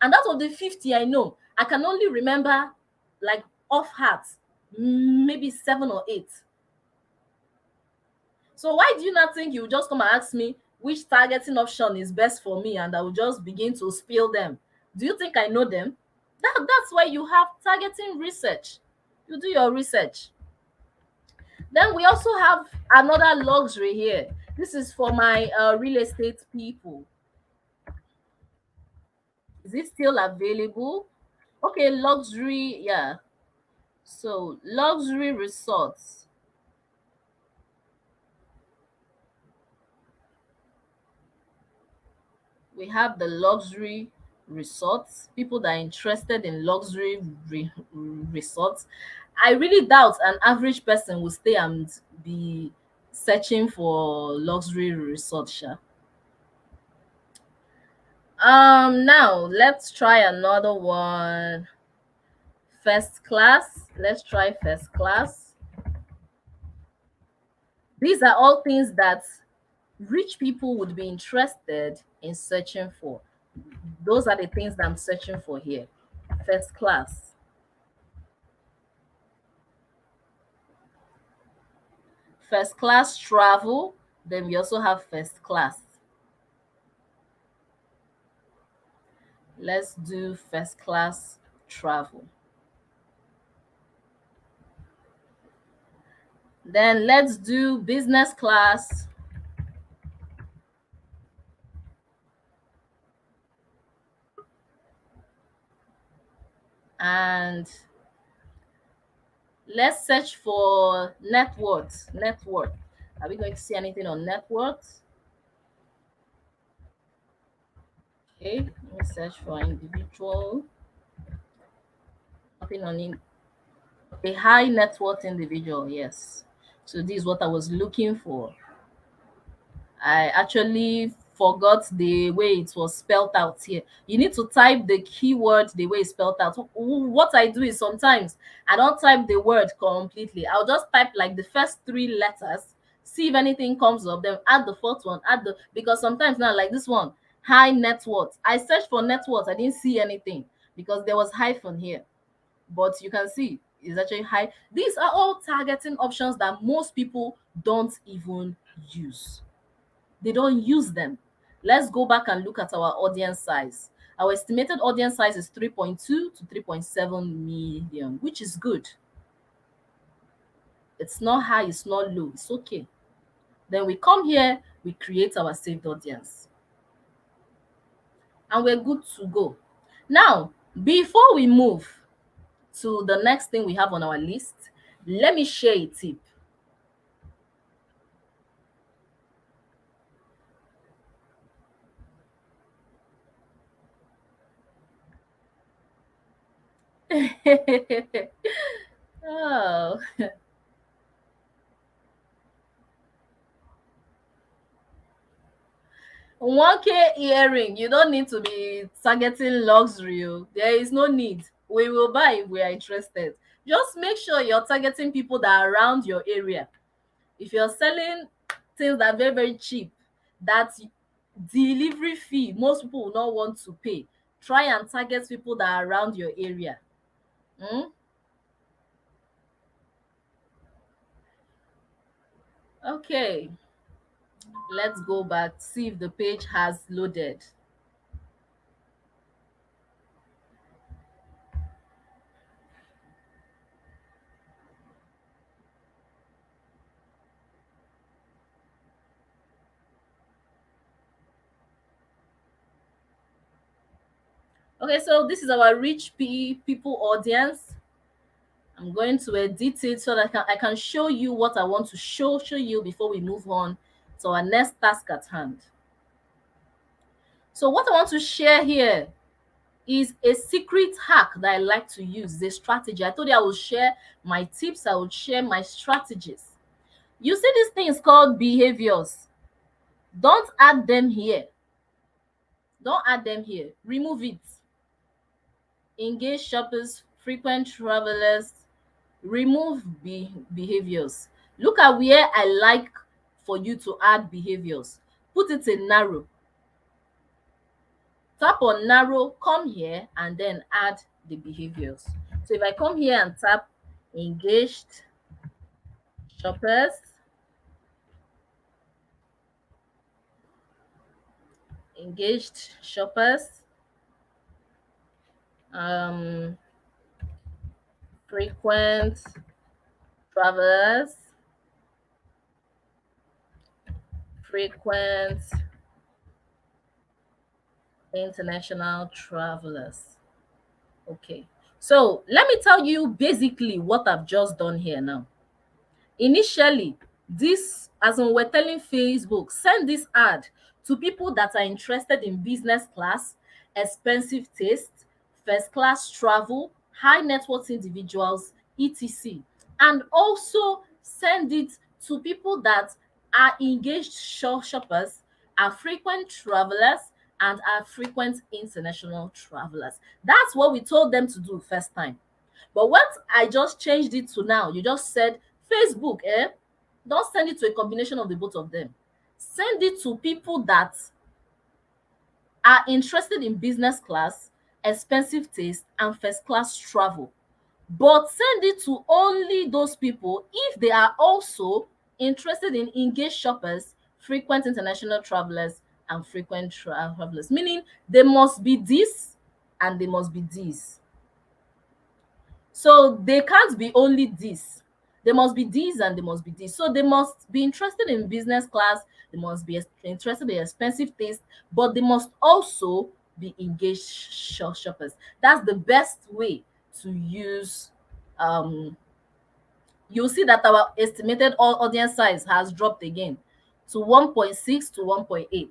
And out of the 50 I know, I can only remember like off heart, maybe 7 or 8. So why do you not think you just come and ask me which targeting option is best for me and I will just begin to spill them? Do you think I know them? That's why you have targeting research. You do your research. Then we also have another luxury here. This is for my real estate people. Is it still available? Okay, luxury, yeah. So luxury resorts. We have the luxury resorts, people that are interested in luxury resorts. I really doubt an average person will stay and be searching for luxury resort sha. Now let's try another one. First class. Let's try first class. These are all things that rich people would be interested in searching for. Those are the things that I'm searching for here. First class. First class travel. Then we also have first class. Let's do first class travel. Then let's do business class. And let's search for net worth. Net worth. Are we going to see anything on net worth? Okay, let me search for individual. Nothing on in a high net worth individual. Yes. So this is what I was looking for. I actually forgot the way it was spelled out here. You need to type the keyword the way it's spelled out. What I do is sometimes I don't type the word completely. I'll just type like the first 3 letters, see if anything comes up, then add the fourth one, because sometimes now like this one, high net worth. I searched for net worth, I didn't see anything because there was hyphen here. But you can see it's actually high. These are all targeting options that most people don't even use. They don't use them. Let's go back and look at our audience size. Our estimated audience size is 3.2 to 3.7 million, which is good. It's not high, it's not low, it's okay. Then we come here, we create our saved audience, and we're good to go. Now, before we move to the next thing we have on our list, let me share a tip. Oh, 1K earring. You don't need to be targeting luxury. Oh. There is no need. We will buy if we are interested. Just make sure you're targeting people that are around your area. If you're selling things that are very, very cheap, that delivery fee most people will not want to pay, try and target people that are around your area. Hmm? Okay, let's go back, see if the page has loaded. Okay, so this is our rich people audience. I'm going to edit it so that I can show you what I want to show you before we move on to our next task at hand. So what I want to share here is a secret hack that I like to use, the strategy. I told you I will share my tips, I will share my strategies. You see these things called behaviors. Don't add them here. Don't add them here. Remove it. Engage shoppers, frequent travelers, remove behaviors. Look at where I like for you to add behaviors. Put it in narrow. Tap on narrow, come here, and then add the behaviors. So if I come here and tap engaged shoppers, engaged shoppers, um, frequent travelers, frequent international travelers. Okay, so let me tell you basically what I've just done here now. Initially, this, as in we're telling Facebook, send this ad to people that are interested in business class, expensive taste, first class travel, high net worth individuals, etc. And also send it to people that are engaged shoppers, are frequent travelers, and are frequent international travelers. That's what we told them to do first time. But what I just changed it to now, you just said Facebook, don't send it to a combination of the both of them. Send it to people that are interested in business class, expensive taste, and first class travel. But send it to only those people if they are also interested in engaged shoppers, frequent international travelers, and frequent travelers. Meaning they must be this and they must be this. So they can't be only this. They must be these and they must be this. So they must be interested in business class, they must be interested in expensive taste, but they must also be engaged shoppers. That's the best way to use. You'll see that our estimated audience size has dropped again to 1.6 to 1.8.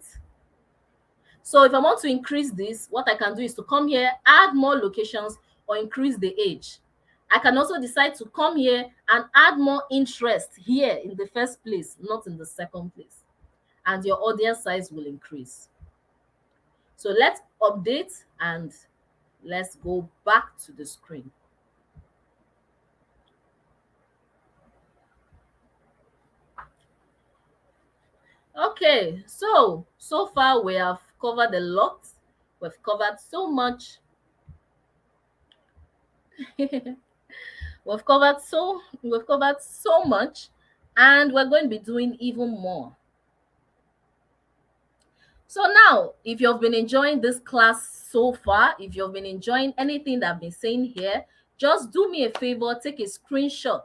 So if I want to increase this, what I can do is to come here, add more locations, or increase the age. I can also decide to come here and add more interest here in the first place, not in the second place. And your audience size will increase. So let's update and let's go back to the screen. Okay, so far we have covered a lot. We've covered so much. We've covered so much, and we're going to be doing even more. So now, if you've been enjoying this class so far, if you've been enjoying anything that I've been saying here, just do me a favor, take a screenshot.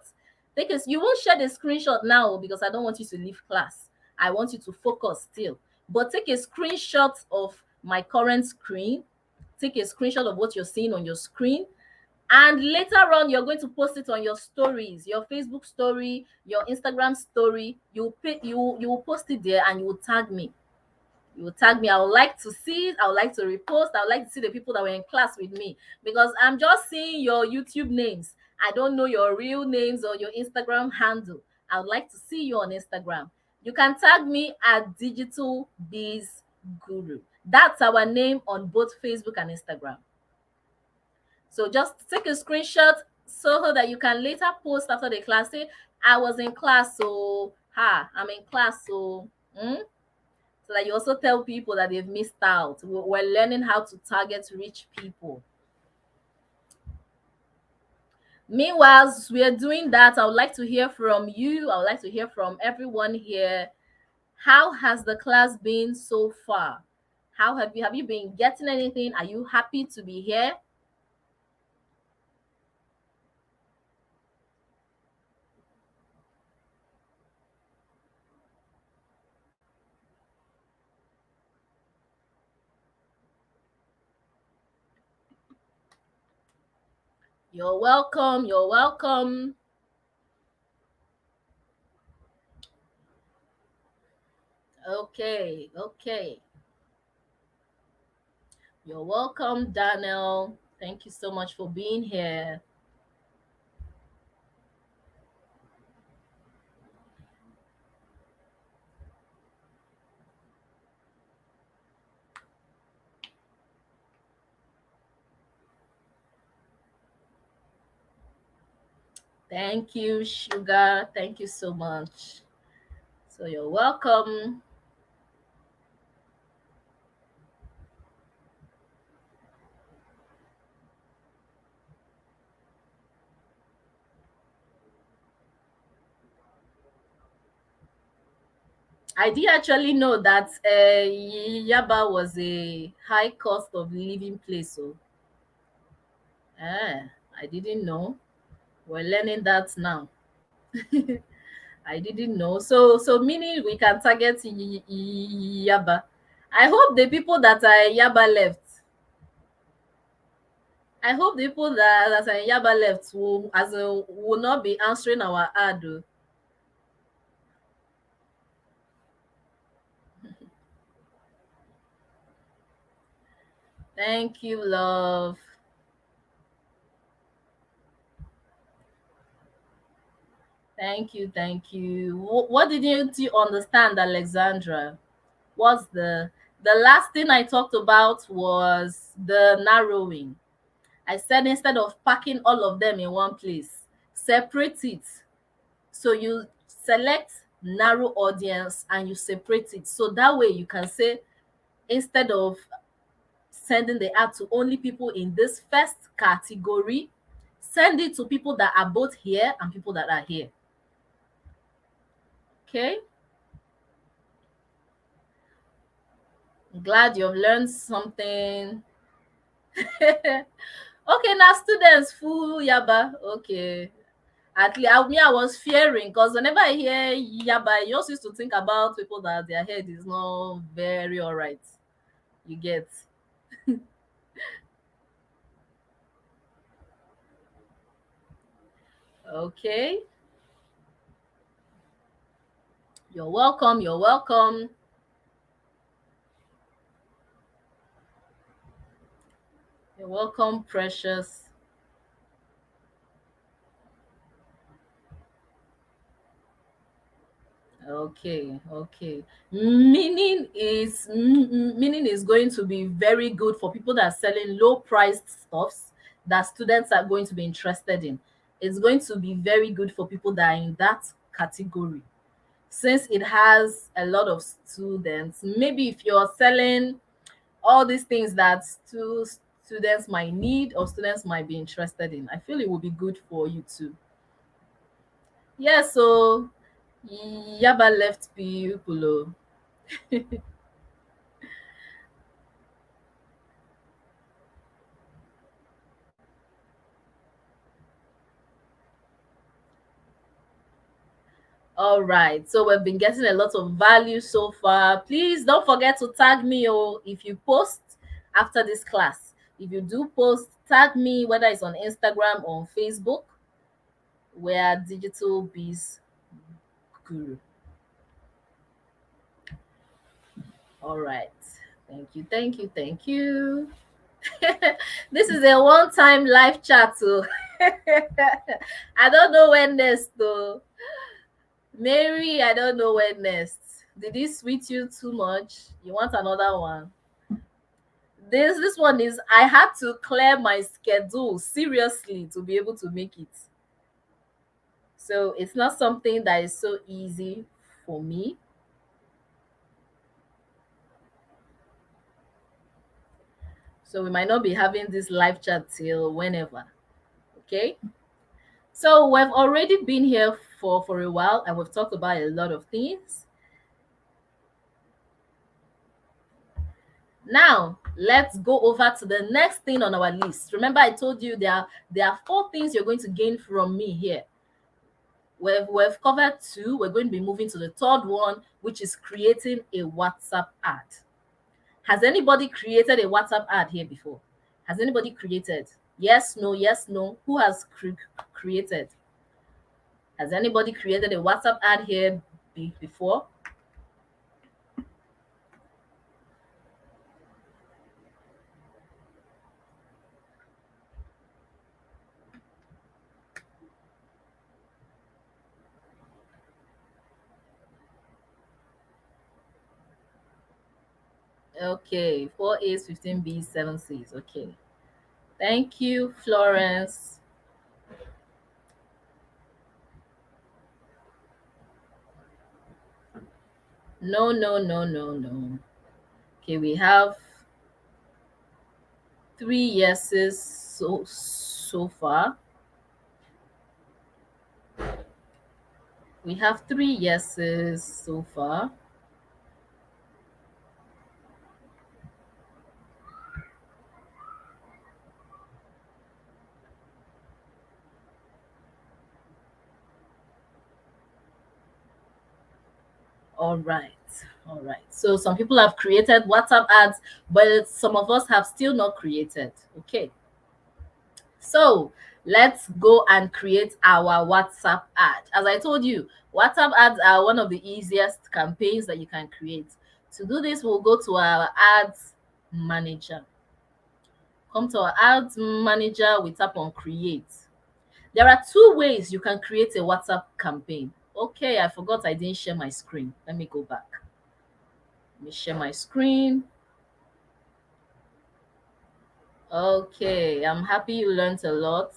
You won't share the screenshot now because I don't want you to leave class. I want you to focus still. But take a screenshot of my current screen. Take a screenshot of what you're seeing on your screen. And later on, you're going to post it on your stories, your Facebook story, your Instagram story. You will post it there and you will tag me. You will tag me. I would like to see it. I would like to repost. I would like to see the people that were in class with me because I'm just seeing your YouTube names. I don't know your real names or your Instagram handle. I would like to see you on Instagram. You can tag me at Digital Biz Guru. That's our name on both Facebook and Instagram. So just take a screenshot so that you can later post after the class. Say, I was in class, so I'm in class, so so that you also tell people that they've missed out. We're learning how to target rich people. Meanwhile, as we are doing that, I would like to hear from you. I would like to hear from everyone here. How has the class been so far? How have you been getting anything? Are you happy to be here? You're welcome. You're welcome. Okay, okay. You're welcome, Daniel. Thank you so much for being here. Thank you, Sugar. Thank you so much. So you're welcome. I did actually know that Yaba was a high cost of living place. So I didn't know. We're learning that now. I didn't know. So meaning we can target Yaba. I hope the people that are Yaba left. I hope the people that are Yaba left will not be answering our ad. Oh. Thank you, love. Thank you, thank you. What didn't you understand, Alexandra? Was the last thing I talked about was the narrowing. I said instead of packing all of them in one place, separate it. So you select narrow audience and you separate it. So that way you can say instead of sending the ad to only people in this first category, send it to people that are both here and people that are here. Okay. I'm glad you've learned something. Okay, now students full Yaba. Okay. At least I was fearing because whenever I hear Yaba, I just used to think about people that their head is not very all right. You get. Okay. You're welcome. You're welcome. You're welcome, precious. Okay, okay. Meaning is going to be very good for people that are selling low priced stuffs that students are going to be interested in. It's going to be very good for people that are in that category. Since it has a lot of students, maybe if you're selling all these things that students might need or students might be interested in, I feel it will be good for you too. Yeah, so Yaba left people. Oh. All right. So we've been getting a lot of value so far. Please don't forget to tag me if you post after this class. If you do post, tag me whether it's on Instagram or on Facebook. We're Digital Biz Guru. All right. Thank you. Thank you. Thank you. This is a one-time live chat. So I don't know when next though. Mary, I don't know when next. Did this sweet you too much? You want another one? This one is I had to clear my schedule seriously to be able to make it. So it's not something that is so easy for me. So we might not be having this live chat till whenever. Okay. So we've already been here for a while and we've talked about a lot of things. Now let's go over to the next thing on our list. Remember, I told you there are 4 things you're going to gain from me here. We've covered 2. We're going to be moving to the third one, which is creating a WhatsApp ad. Has anybody created a WhatsApp ad here before? Has anybody created? Yes, no, yes, no. Who has created? Has anybody created a WhatsApp ad here before? Okay, 4 A's, 15 B's, 7 C's. Okay. Thank you, Florence. No, no, no, no, no. Okay, we have 3 yeses so far. We have 3 yeses so far. All right. All right. So some people have created WhatsApp ads, but some of us have still not created. Okay. So let's go and create our WhatsApp ad. As I told you, WhatsApp ads are one of the easiest campaigns that you can create. To do this, we'll go to our ads manager. Come to our ads manager, we tap on create. There are 2 ways you can create a WhatsApp campaign. Okay, I forgot I didn't share my screen. Let me go back. Let me share my screen. Okay, I'm happy you learned a lot.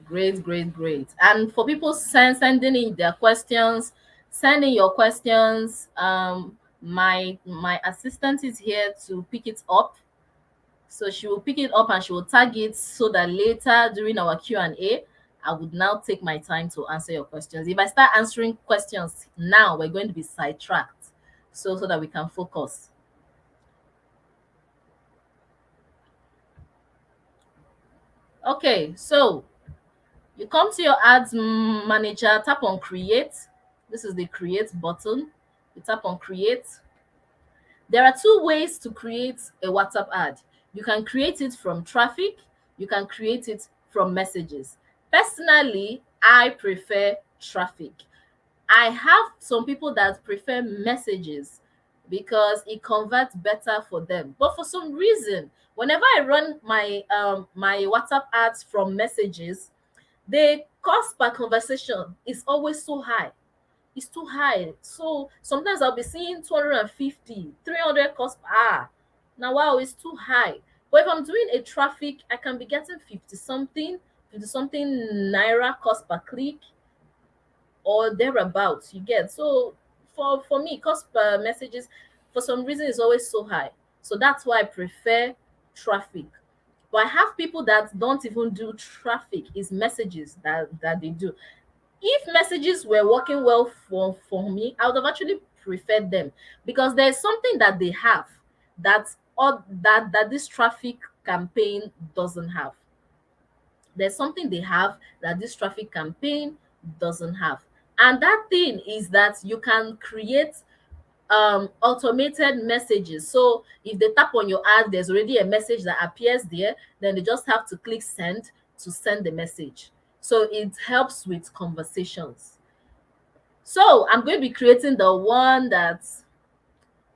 Great, great, great. And for people sending in their questions, send in your questions. My assistant is here to pick it up. So she will pick it up and she will tag it so that later during our Q&A, I would now take my time to answer your questions. If I start answering questions now, we're going to be sidetracked. So that we can focus. Okay, so you come to your ads manager, tap on create. This is the create button. You tap on create. There are 2 ways to create a WhatsApp ad. You can create it from traffic, you can create it from messages. Personally, I prefer traffic. I have some people that prefer messages because it converts better for them. But for some reason, whenever I run my WhatsApp ads from messages, the cost per conversation is always so high. It's too high. So sometimes I'll be seeing 250, 300 cost per hour. Now, wow, it's too high. But if I'm doing a traffic, I can be getting 50 something naira cost per click or thereabouts. You get so for me, cost per messages for some reason is always so high. So that's why I prefer traffic. But I have people that don't even do traffic, it's messages that they do. If messages were working well for me, I would have actually preferred them because there's something that they have that or that this traffic campaign doesn't have. There's something they have that this traffic campaign doesn't have. And that thing is that you can create automated messages. So if they tap on your ad, there's already a message that appears there, then they just have to click send to send the message. So it helps with conversations. So I'm going to be creating the one that,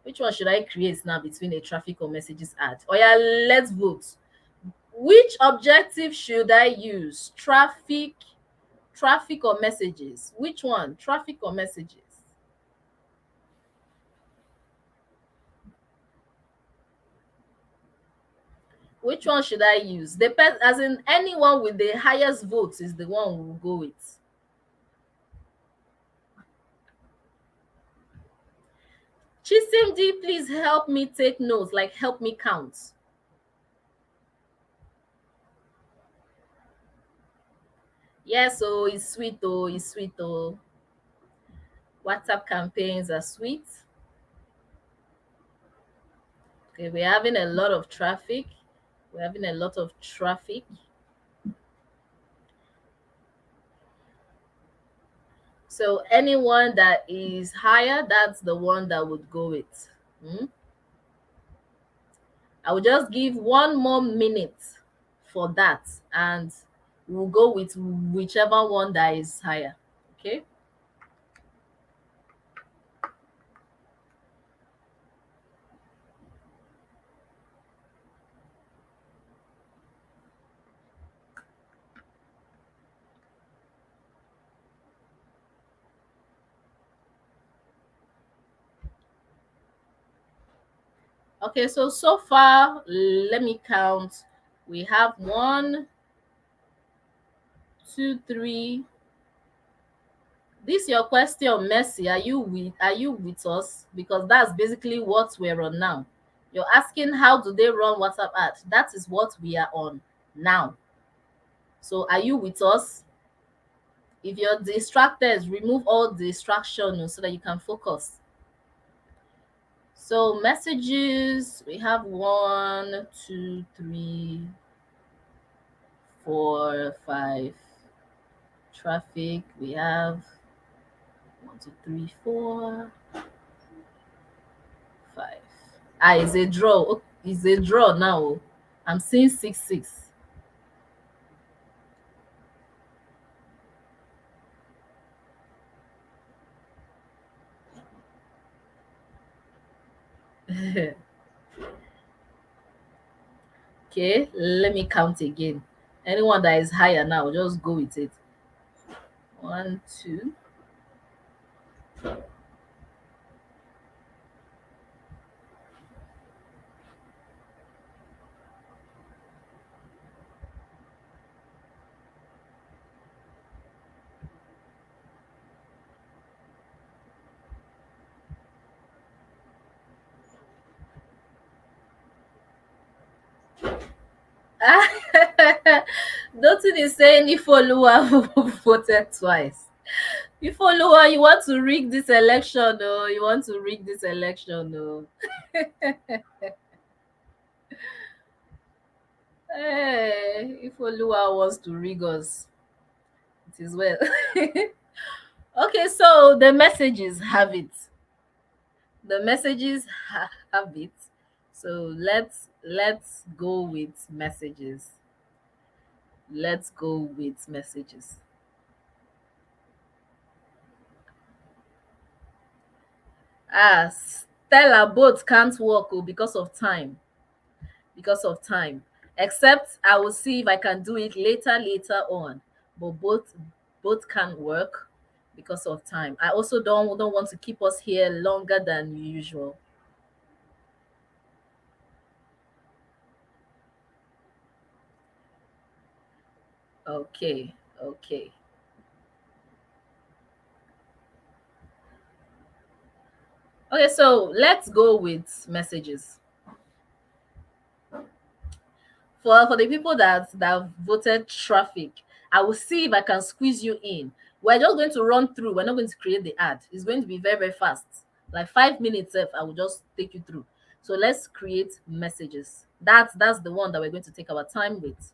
which one should I create now between a traffic or messages ad? Oh yeah, let's vote. Which objective should I use? Traffic or messages? Which one? Traffic or messages? Which one should I use? Depends, as in anyone with the highest votes is the one we'll go with. Chisimdi, please help me take notes, like help me count. Yes, oh, it's sweet, oh, it's sweet, oh. WhatsApp campaigns are sweet. Okay, we're having a lot of traffic. We're having a lot of traffic. So anyone that is higher, that's the one that would go with. Hmm? I will just give 1 more minute for that, and we'll go with whichever one that is higher. Okay. Okay, so far, let me count. We have one, two, three. This your question, Mercy. Are you with us? Because that's basically what we're on now. You're asking how do they run WhatsApp ad? That is what we are on now. So are you with us? If you're distracted, remove all distraction so that you can focus. So messages, we have 1, 2, 3, 4, 5. Traffic, we have 1, 2, 3, 4, 5. Ah, it's a draw. Oh, it's a draw now. I'm seeing 6-6. Okay, let me count again. Anyone that is higher now, just go with it. One, two. Nothing is saying if follower voted twice. If follower, you want to rig this election, no? You want to rig this election, no? Hey, if follower wants to rig us, it is well. Okay, so the messages have it. The messages have it. So let's go with messages. Let's go with messages. Ah, Stella, both can't work because of time. Because of time. Except I will see if I can do it later on. But both can't work because of time. I also don't want to keep us here longer than usual. Okay, okay. Okay, so let's go with messages. For the people that voted traffic, I will see if I can squeeze you in. We're just going to run through. We're not going to create the ad. It's going to be very fast, like 5 minutes. If I will just take you through. So let's create messages. That's the one that we're going to take our time with.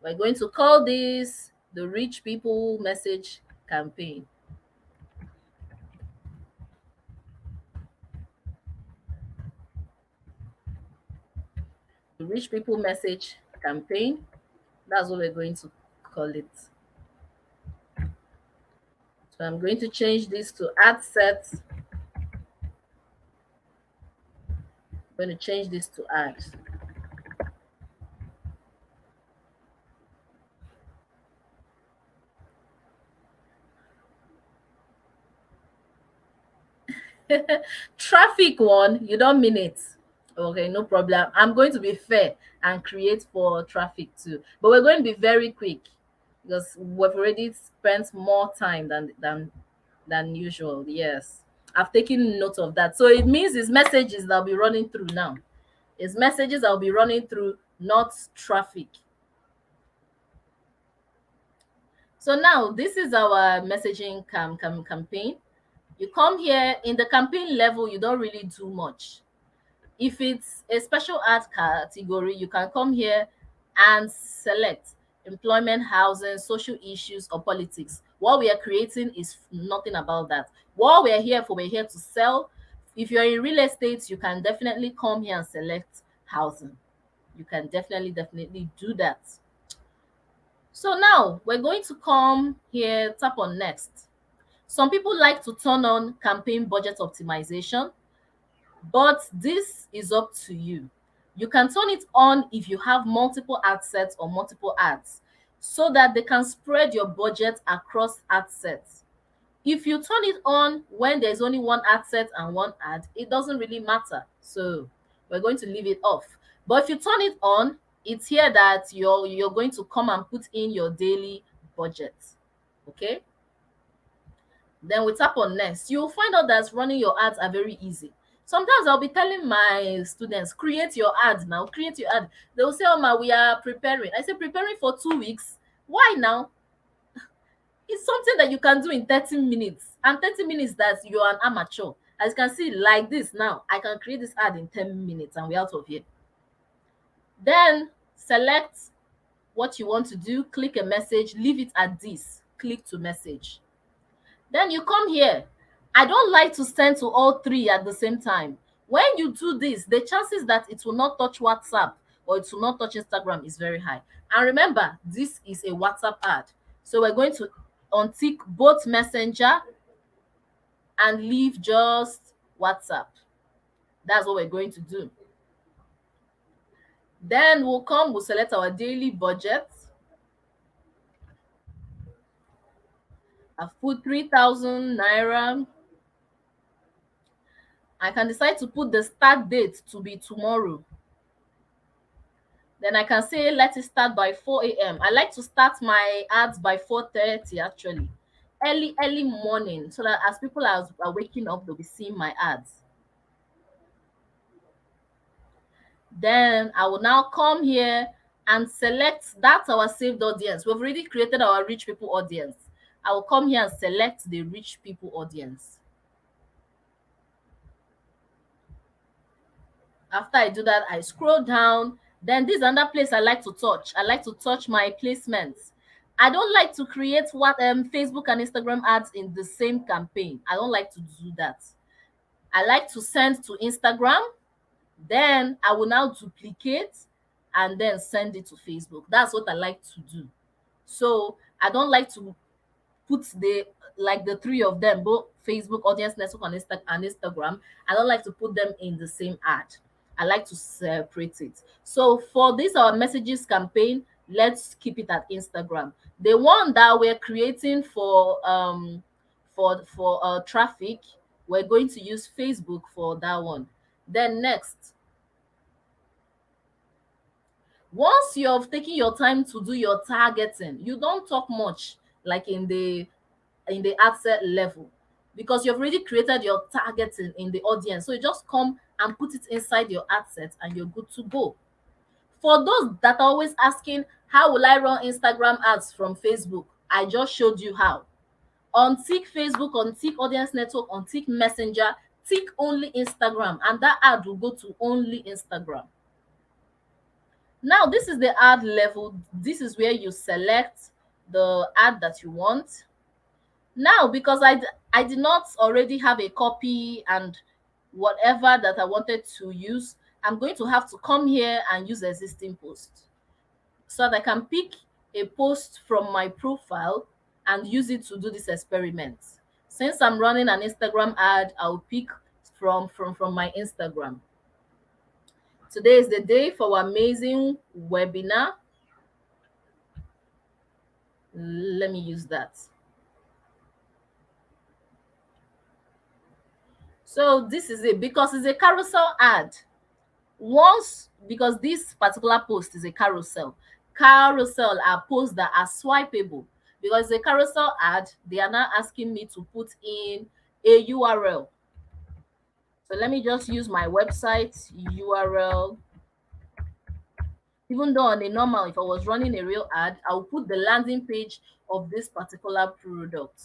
We're going to call this the Rich People Message Campaign. The Rich People Message Campaign. That's what we're going to call it. So I'm going to change this to ad set. I'm going to change this to ads. Traffic one, you don't mean it. Okay, no problem. I'm going to be fair and create for traffic too. But we're going to be very quick because we've already spent more time than usual. Yes. I've taken note of that. So it means it's messages that will be running through now. It's messages that will be running through, not traffic. So now this is our messaging campaign. You come here in the campaign level, you don't really do much. If it's a special ad category, you can come here and select employment, housing, social issues, or politics. What we are creating is nothing about that. What we are here for, we're here to sell. If you're in real estate, you can definitely come here and select housing. You can definitely do that. So now we're going to come here, tap on next. Some people like to turn on campaign budget optimization, but this is up to you. You can turn it on if you have multiple ad sets or multiple ads so that they can spread your budget across ad sets. If you turn it on when there's only one ad set and one ad, it doesn't really matter. So we're going to leave it off. But if you turn it on, it's here that you're going to come and put in your daily budget. Okay? Then we tap on next. You'll find out that running your ads are very easy. Sometimes I'll be telling my students, create your ad now, create your ad. They'll say, oh, ma, we are preparing. I say, preparing for 2 weeks. Why now? It's something that you can do in 30 minutes. And 30 minutes that you're an amateur. As you can see, like this now, I can create this ad in 10 minutes and we're out of here. Then select what you want to do, click a message, leave it at this, click to message. Then you come here. I don't like to send to all three at the same time. When you do this, the chances that it will not touch WhatsApp or it will not touch Instagram is very high. And remember, this is a WhatsApp ad. So we're going to untick both Messenger and leave just WhatsApp. That's what we're going to do. Then we'll select our daily budget. I've put 3,000 Naira. I can decide to put the start date to be tomorrow. Then I can say let it start by 4 a.m. I like to start my ads by 4:30 actually. Early morning, so that as people are waking up, they'll be seeing my ads. Then I will now come here and select that's our saved audience. We've already created our rich people audience. I will come here and select the rich people audience. After I do that, I scroll down. Then this is another place I like to touch. I like to touch my placements. I don't like to create what Facebook and Instagram ads in the same campaign. I don't like to do that. I like to send to Instagram. Then I will now duplicate and then send it to Facebook. That's what I like to do. So I don't like to put the three of them, both Facebook, Audience Network, and Instagram. I don't like to put them in the same ad. I like to separate it. So for this our messages campaign, let's keep it at Instagram. The one that we're creating for traffic, we're going to use Facebook for that one. Then next, once you've taken your time to do your targeting, you don't talk much like in the ad set level, because you've already created your targeting in the audience. So you just come and put it inside your ad set and you're good to go. For those that are always asking, how will I run Instagram ads from Facebook? I just showed you how. Untick Facebook, untick Audience Network, untick Messenger, tick only Instagram, and that ad will go to only Instagram. Now, this is the ad level. This is where you select the ad that you want. Now, because I did not already have a copy and whatever that I wanted to use, I'm going to have to come here and use existing post so that I can pick a post from my profile and use it to do this experiment. Since I'm running an Instagram ad, I'll pick from my Instagram. Today is the day for our amazing webinar. Let me use that. So this is it, because it's a carousel ad. Once, because this particular post is a carousel are posts that are swipeable. Because it's a carousel ad, they are now asking me to put in a URL. So let me just use my website URL. Even though on a normal, if I was running a real ad, I'll put the landing page of this particular product.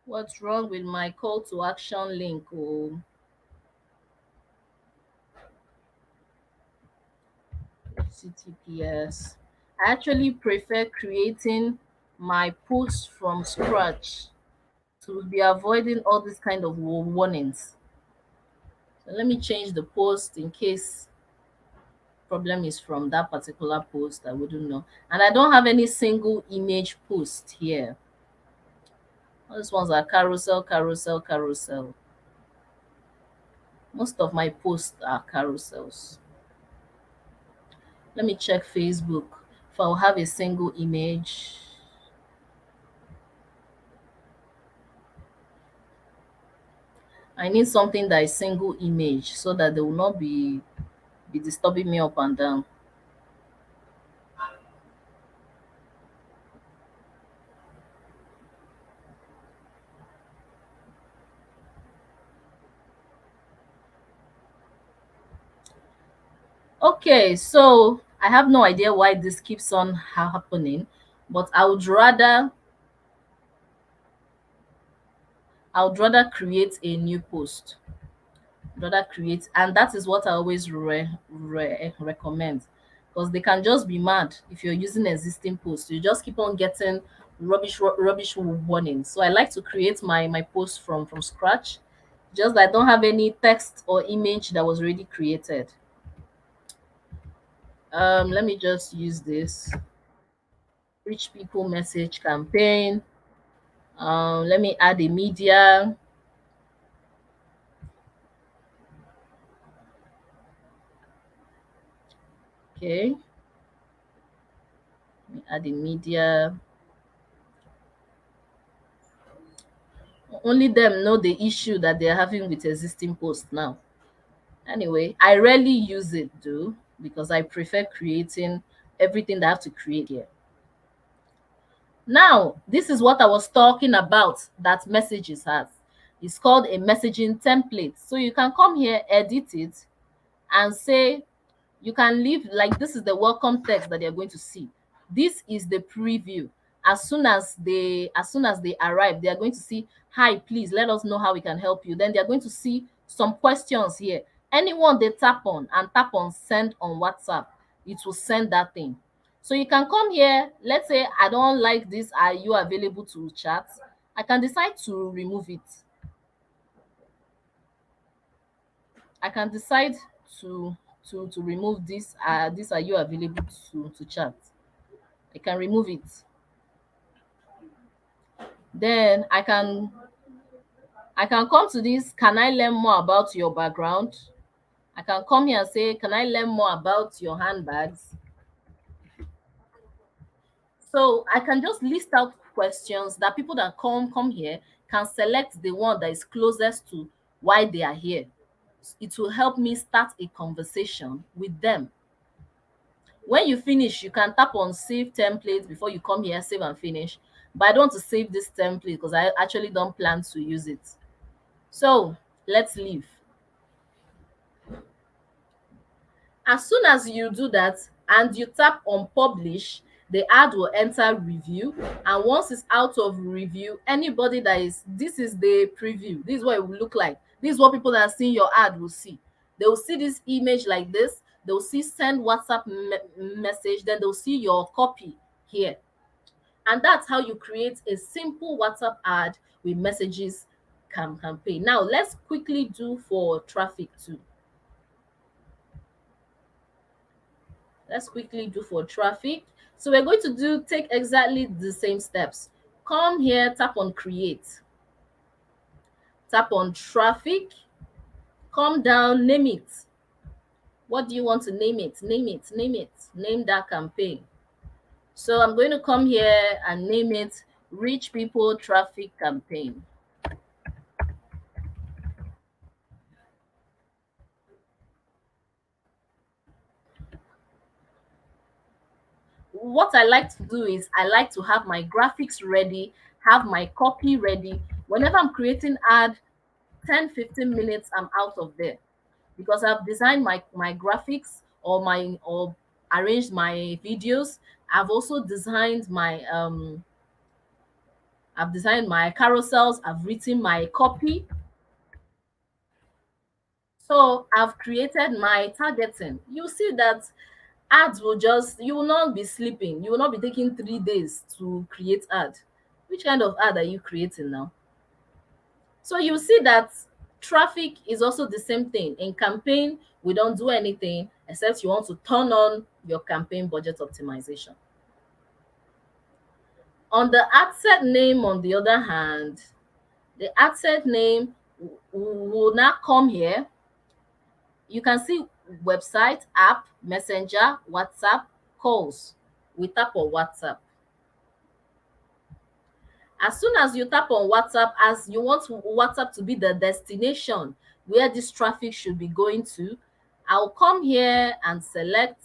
What's wrong with my call to action link? Oh, HTTPS. I actually prefer creating my posts from scratch to be avoiding all this kind of warnings. So let me change the post in case problem is from that particular post. I wouldn't know. And I don't have any single image post here. All these ones are carousel, carousel, carousel. Most of my posts are carousels. Let me check Facebook if I'll have a single image. I need something that is single image so that they will not be disturbing me up and down. Okay, so I have no idea why this keeps on happening, but I would rather create a new post. Rather create, and that is what I always recommend, because they can just be mad if you're using existing posts. You just keep on getting rubbish warnings. So I like to create my post from scratch. Just that I don't have any text or image that was already created. Let me just use this rich people message campaign. Let me add a media. Okay, let me add a media. Only them know the issue that they're having with existing posts now. Anyway, I rarely use it though, because I prefer creating everything that I have to create here. Now, this is what I was talking about that Messages has. It's called a messaging template. So you can come here, edit it, and say, you can leave, like, this is the welcome text that they're going to see. This is the preview. As soon as they arrive, they are going to see, hi, please let us know how we can help you. Then they are going to see some questions here. Anyone they tap on and tap on send on WhatsApp, it will send that thing. So you can come here. Let's say I don't like this, are you available to chat? I can decide to remove it. I can decide to to remove this. This, are you available to chat? I can remove it. Then I can come to this. Can I learn more about your background? I can come here and say, can I learn more about your handbags? So I can just list out questions that people that come here can select the one that is closest to why they are here. It will help me start a conversation with them. When you finish, you can tap on save template before you come here, save and finish. But I don't want to save this template because I actually don't plan to use it. So let's leave. As soon as you do that and you tap on publish, the ad will enter review, and once it's out of review, anybody that is, this is the preview, this is what it will look like, this is what people that are seeing your ad will see. They will see this image like this, they'll see send WhatsApp message, then they'll see your copy here. And that's how you create a simple WhatsApp ad with messages campaign. Now let's quickly do for traffic too. Let's quickly do for traffic. So we're going to take exactly the same steps. Come here, tap on create, tap on traffic, come down, name it. What do you want to name it? Name that campaign. So I'm going to come here and name it Rich People Traffic Campaign. What I like to do is I like to have my graphics ready, have my copy ready. Whenever I'm creating ad, 10-15 minutes, I'm out of there, because I've designed my graphics or arranged my videos. I've also designed my I've designed my carousels, I've written my copy. So I've created my targeting. You see that ads will just, you will not be sleeping. You will not be taking 3 days to create ad. Which kind of ad are you creating now? So you see that traffic is also the same thing. In campaign, we don't do anything except you want to turn on your campaign budget optimization. On the ad set name, on the other hand, the ad set name will now come here. You can see website, app, messenger, WhatsApp, calls. We tap on WhatsApp. As soon as you tap on WhatsApp, as you want WhatsApp to be the destination where this traffic should be going to, I'll come here and select.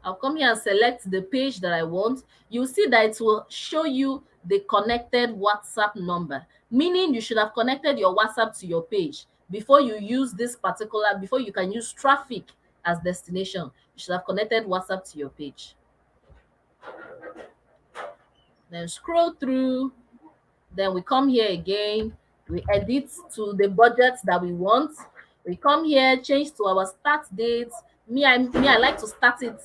I'll come here and select the page that I want. You'll see that it will show you the connected WhatsApp number, meaning you should have connected your WhatsApp to your page before you use this particular, before you can use traffic as destination. You should have connected WhatsApp to your page. Then scroll through, then we come here again, we edit to the budget that we want. We come here, change to our start date. I like to start it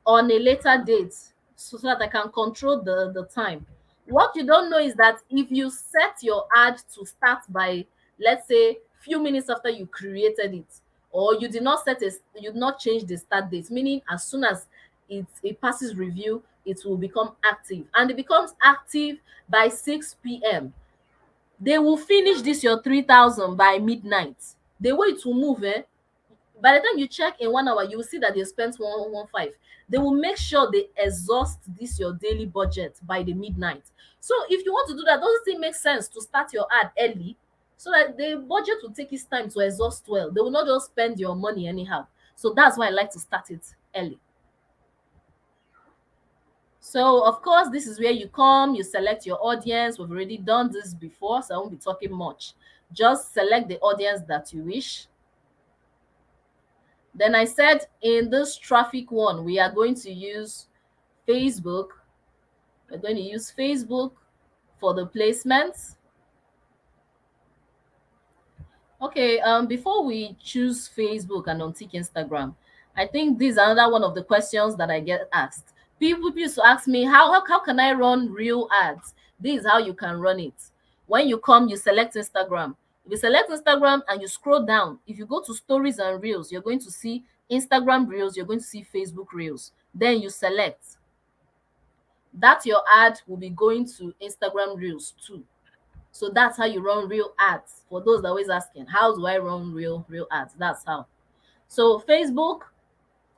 on a later date so that I can control the time. What you don't know is that if you set your ad to start by, let's say, few minutes after you created it, or you did not you did not change the start date, meaning as soon as it passes review, it will become active, and it becomes active by 6 p.m. They will finish this your 3,000 by midnight. The way it will move, by the time you check in 1 hour, you will see that they spent 115. They will make sure they exhaust this your daily budget by the midnight. So if you want to do that, doesn't it make sense to start your ad early so that the budget will take its time to exhaust well? They will not just spend your money anyhow. So that's why I like to start it early. So of course, this is where you come, you select your audience. We've already done this before, so I won't be talking much. Just select the audience that you wish. Then I said in this traffic one, we are going to use Facebook. We're going to use Facebook for the placements. Okay, before we choose Facebook and untick Instagram, I think this is another one of the questions that I get asked. People used to ask me, how can I run real ads? This is how you can run it. When you come, you select Instagram. If you select Instagram and you scroll down, if you go to stories and reels, you're going to see Instagram reels, you're going to see Facebook reels. Then you select. That your ad will be going to Instagram reels too. So that's how you run real ads. For those that are always asking, how do I run real ads? That's how. So Facebook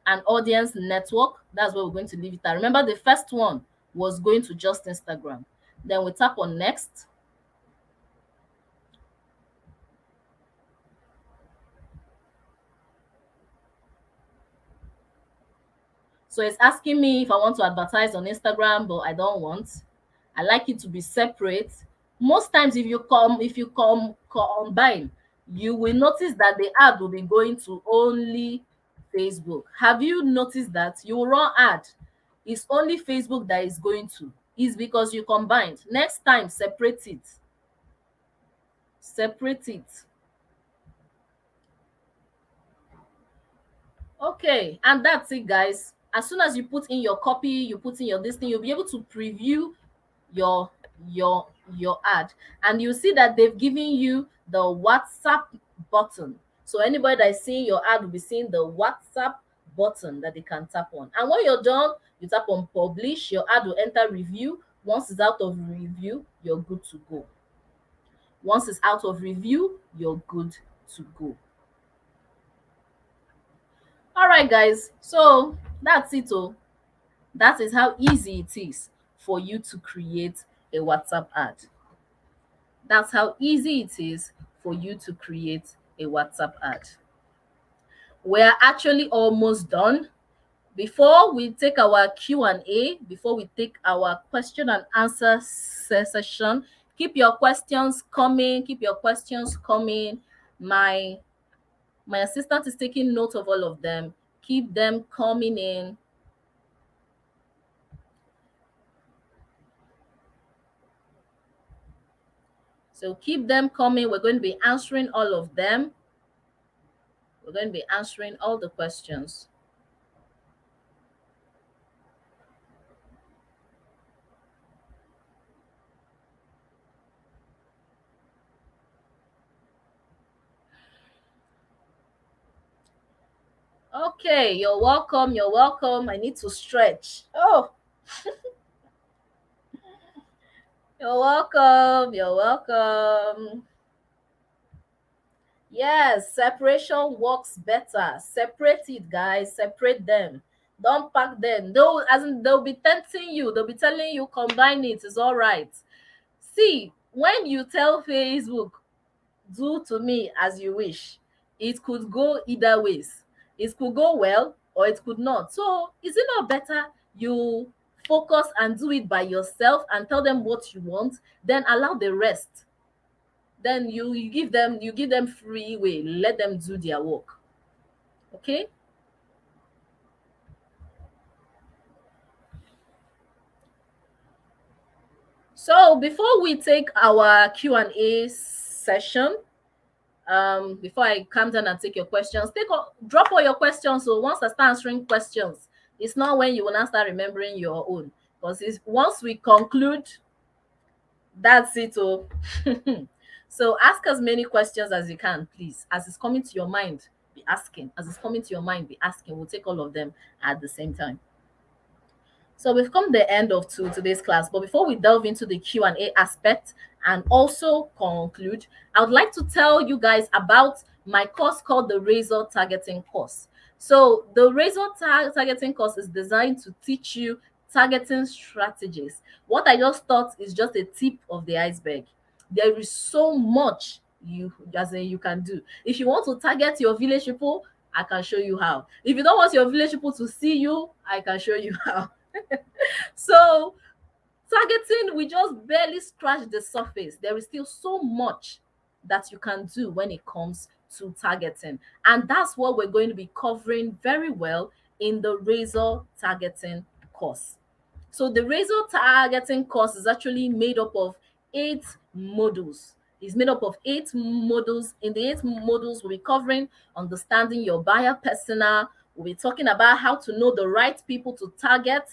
and audience network, that's where we're going to leave it at. Remember, the first one was going to just Instagram. Then we tap on next. So it's asking me if I want to advertise on Instagram, but I don't want. I like it to be separate. Most times if you combine, you will notice that the ad will be going to only Facebook. Have you noticed that? You will run ad, it's only Facebook that is going to. Is because you combined. Next time, separate it. Separate it. Okay, and that's it, guys. As soon as you put in your copy, you put in your this thing, you'll be able to preview your your your ad, and you see that they've given you the WhatsApp button. So anybody that is seeing your ad will be seeing the WhatsApp button that they can tap on. And when you're done, you tap on publish, your ad will enter review. Once it's out of review, you're good to go. Once it's out of review, you're good to go. All right, guys, so that's it. Oh, that is how easy it is for you to create a WhatsApp ad. That's how easy it is for you to create a WhatsApp ad. We're actually almost done. Before we take our Q&A, before we take our question and answer session, keep your questions coming. Keep your questions coming. My assistant is taking note of all of them. Keep them coming in. So keep them coming. We're going to be answering all of them. We're going to be answering all the questions. Okay, you're welcome. You're welcome. I need to stretch. Oh, you're welcome. You're welcome. Yes, separation works better. Separate it, guys. Separate them. Don't pack them. They'll be tempting you. They'll be telling you combine it. It's all right. See, when you tell Facebook, do to me as you wish, it could go either ways. It could go well or it could not. So is it not better you focus and do it by yourself and tell them what you want, then allow the rest? Then you give them free way, let them do their work. Okay. So before we take our Q&A session, before I come down and take your questions, drop all your questions. So once I start answering questions, it's not when you will now start remembering your own, because it's once we conclude, that's it. Oh. So ask as many questions as you can, please. As it's coming to your mind, be asking. As it's coming to your mind, be asking. We'll take all of them at the same time. So we've come the end of today's class, but before we delve into the Q&A aspect and also conclude, I would like to tell you guys about my course called the Razor Targeting course. So the Razor Targeting course is designed to teach you targeting strategies. What I just thought is just a tip of the iceberg. There is so much you can do. If you want to target your village people, I can show you how. If you don't want your village people to see you, I can show you how. So targeting, we just barely scratch the surface. There is still so much that you can do when it comes to targeting, and that's what we're going to be covering very well in the Razor Targeting course. So the Razor Targeting course is actually made up of 8 modules. It's made up of 8 modules. In the 8 modules, we'll be covering understanding your buyer persona. We'll be talking about how to know the right people to target.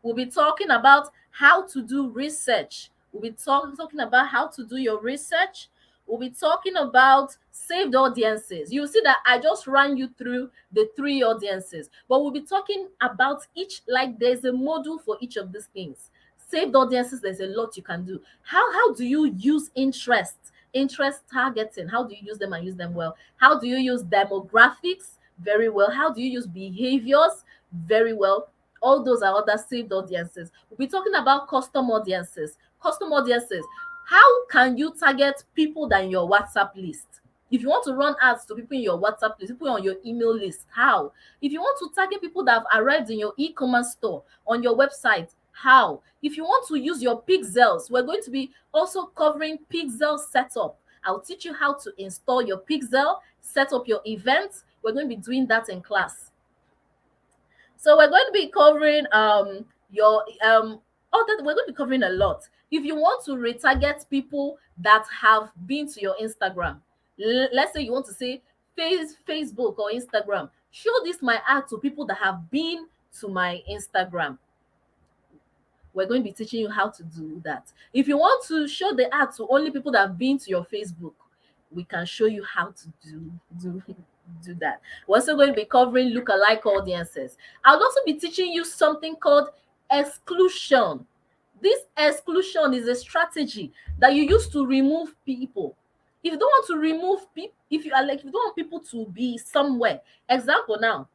We'll be talking about how to do research. We'll be talking about how to do your research. We'll be talking about saved audiences. You'll see that I just ran you through the 3 audiences, but we'll be talking about each, like there's a module for each of these things. Saved audiences, there's a lot you can do. How do you use interest targeting? How do you use them and use them well? How do you use demographics? Very well. How do you use behaviors? Very well. All those are other saved audiences. We'll be talking about custom audiences. Custom audiences. How can you target people than your WhatsApp list? If you want to run ads to people in your WhatsApp list, people on your email list, how? If you want to target people that have arrived in your e-commerce store on your website, how? If you want to use your pixels, we're going to be also covering pixel setup. I'll teach you how to install your pixel, set up your events. We're going to be doing that in class. So we're going to be covering your all that. We're going to be covering a lot. If you want to retarget people that have been to your Instagram, let's say you want to say Facebook or Instagram, show this my ad to people that have been to my Instagram. We're going to be teaching you how to do that. If you want to show the ad to only people that have been to your Facebook, we can show you how to do that. We're also going to be covering lookalike audiences. I'll also be teaching you something called exclusion. This exclusion is a strategy that you use to remove people. If you don't want to remove people, if you don't want people to be somewhere. Example now,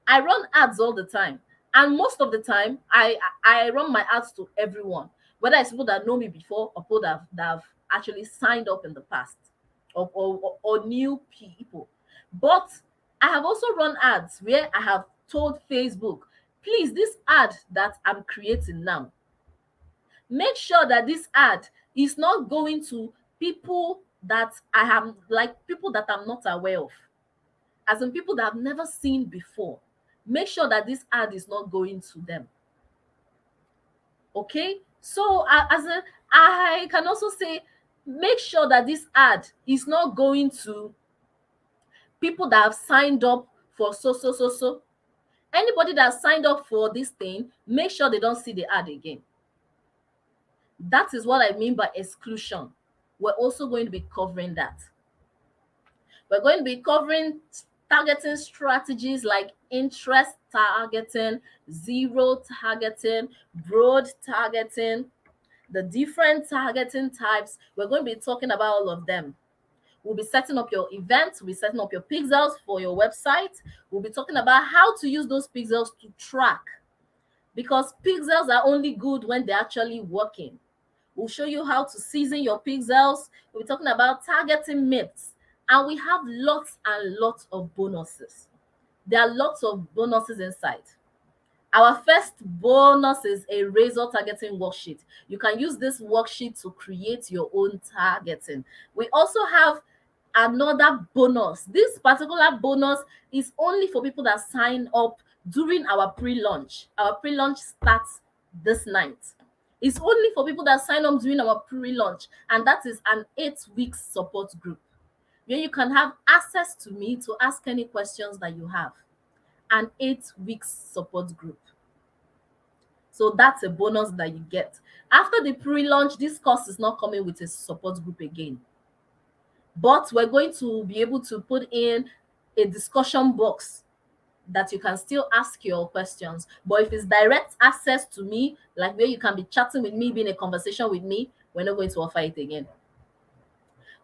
I run ads all the time, and most of the time I run my ads to everyone, whether it's people that know me before or people that have actually signed up in the past, or new people. But I have also run ads where I have told Facebook, please, this ad that I'm creating now, make sure that this ad is not going to people that I have, like people that I'm not aware of, as in people that I've never seen before. Make sure that this ad is not going to them. Okay, so I can also say, make sure that this ad is not going to people that have signed up for so. Anybody that signed up for this thing, make sure they don't see the ad again. That is what I mean by exclusion. We're also going to be covering that. We're going to be covering targeting strategies like interest targeting, zero targeting, broad targeting, the different targeting types. We're going to be talking about all of them. We'll be setting up your events, we'll be setting up your pixels for your website. We'll be talking about how to use those pixels to track, because pixels are only good when they're actually working. We'll show you how to season your pixels. We'll be talking about targeting myths, and we have lots and lots of bonuses. There are lots of bonuses inside. Our first bonus is a razor targeting worksheet. You can use this worksheet to create your own targeting. We also have another bonus. This particular bonus is only for people that sign up during our pre-launch. Our pre-launch starts this night. It's only for people that sign up during our pre-launch, and that is an 8-week support group where you can have access to me to ask any questions that you have. An 8-week support group. So that's a bonus that you get. After the pre-launch, this course is not coming with a support group again. But we're going to be able to put in a discussion box that you can still ask your questions. But if it's direct access to me, like where you can be chatting with me, being a conversation with me, we're not going to offer it again.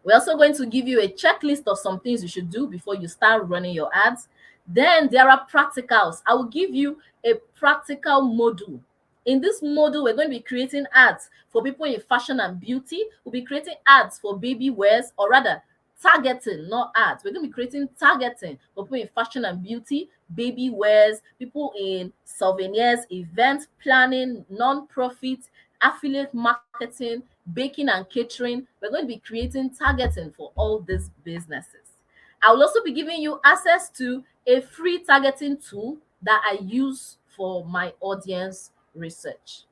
We're also going to give you a checklist of some things you should do before you start running your ads. Then there are practicals. I will give you a practical module. In this module, we're going to be creating ads for people in fashion and beauty. We'll be creating ads for baby wears, or rather, targeting, not ads. We're going to be creating targeting for people in fashion and beauty, baby wears, people in souvenirs, event planning, non-profit, affiliate marketing, baking and catering. We're going to be creating targeting for all these businesses. I will also be giving you access to a free targeting tool that I use for my audience research.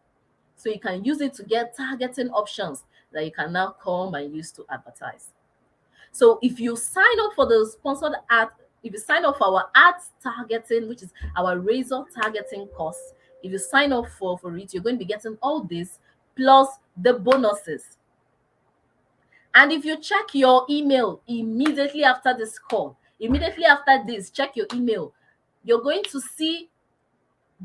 So you can use it to get targeting options that you can now come and use to advertise. So if you sign up for the sponsored ad, if you sign up for our ads targeting, which is our razor targeting course, if you sign up for it, you're going to be getting all this plus the bonuses. And if you check your email immediately after this call, immediately after this, check your email, you're going to see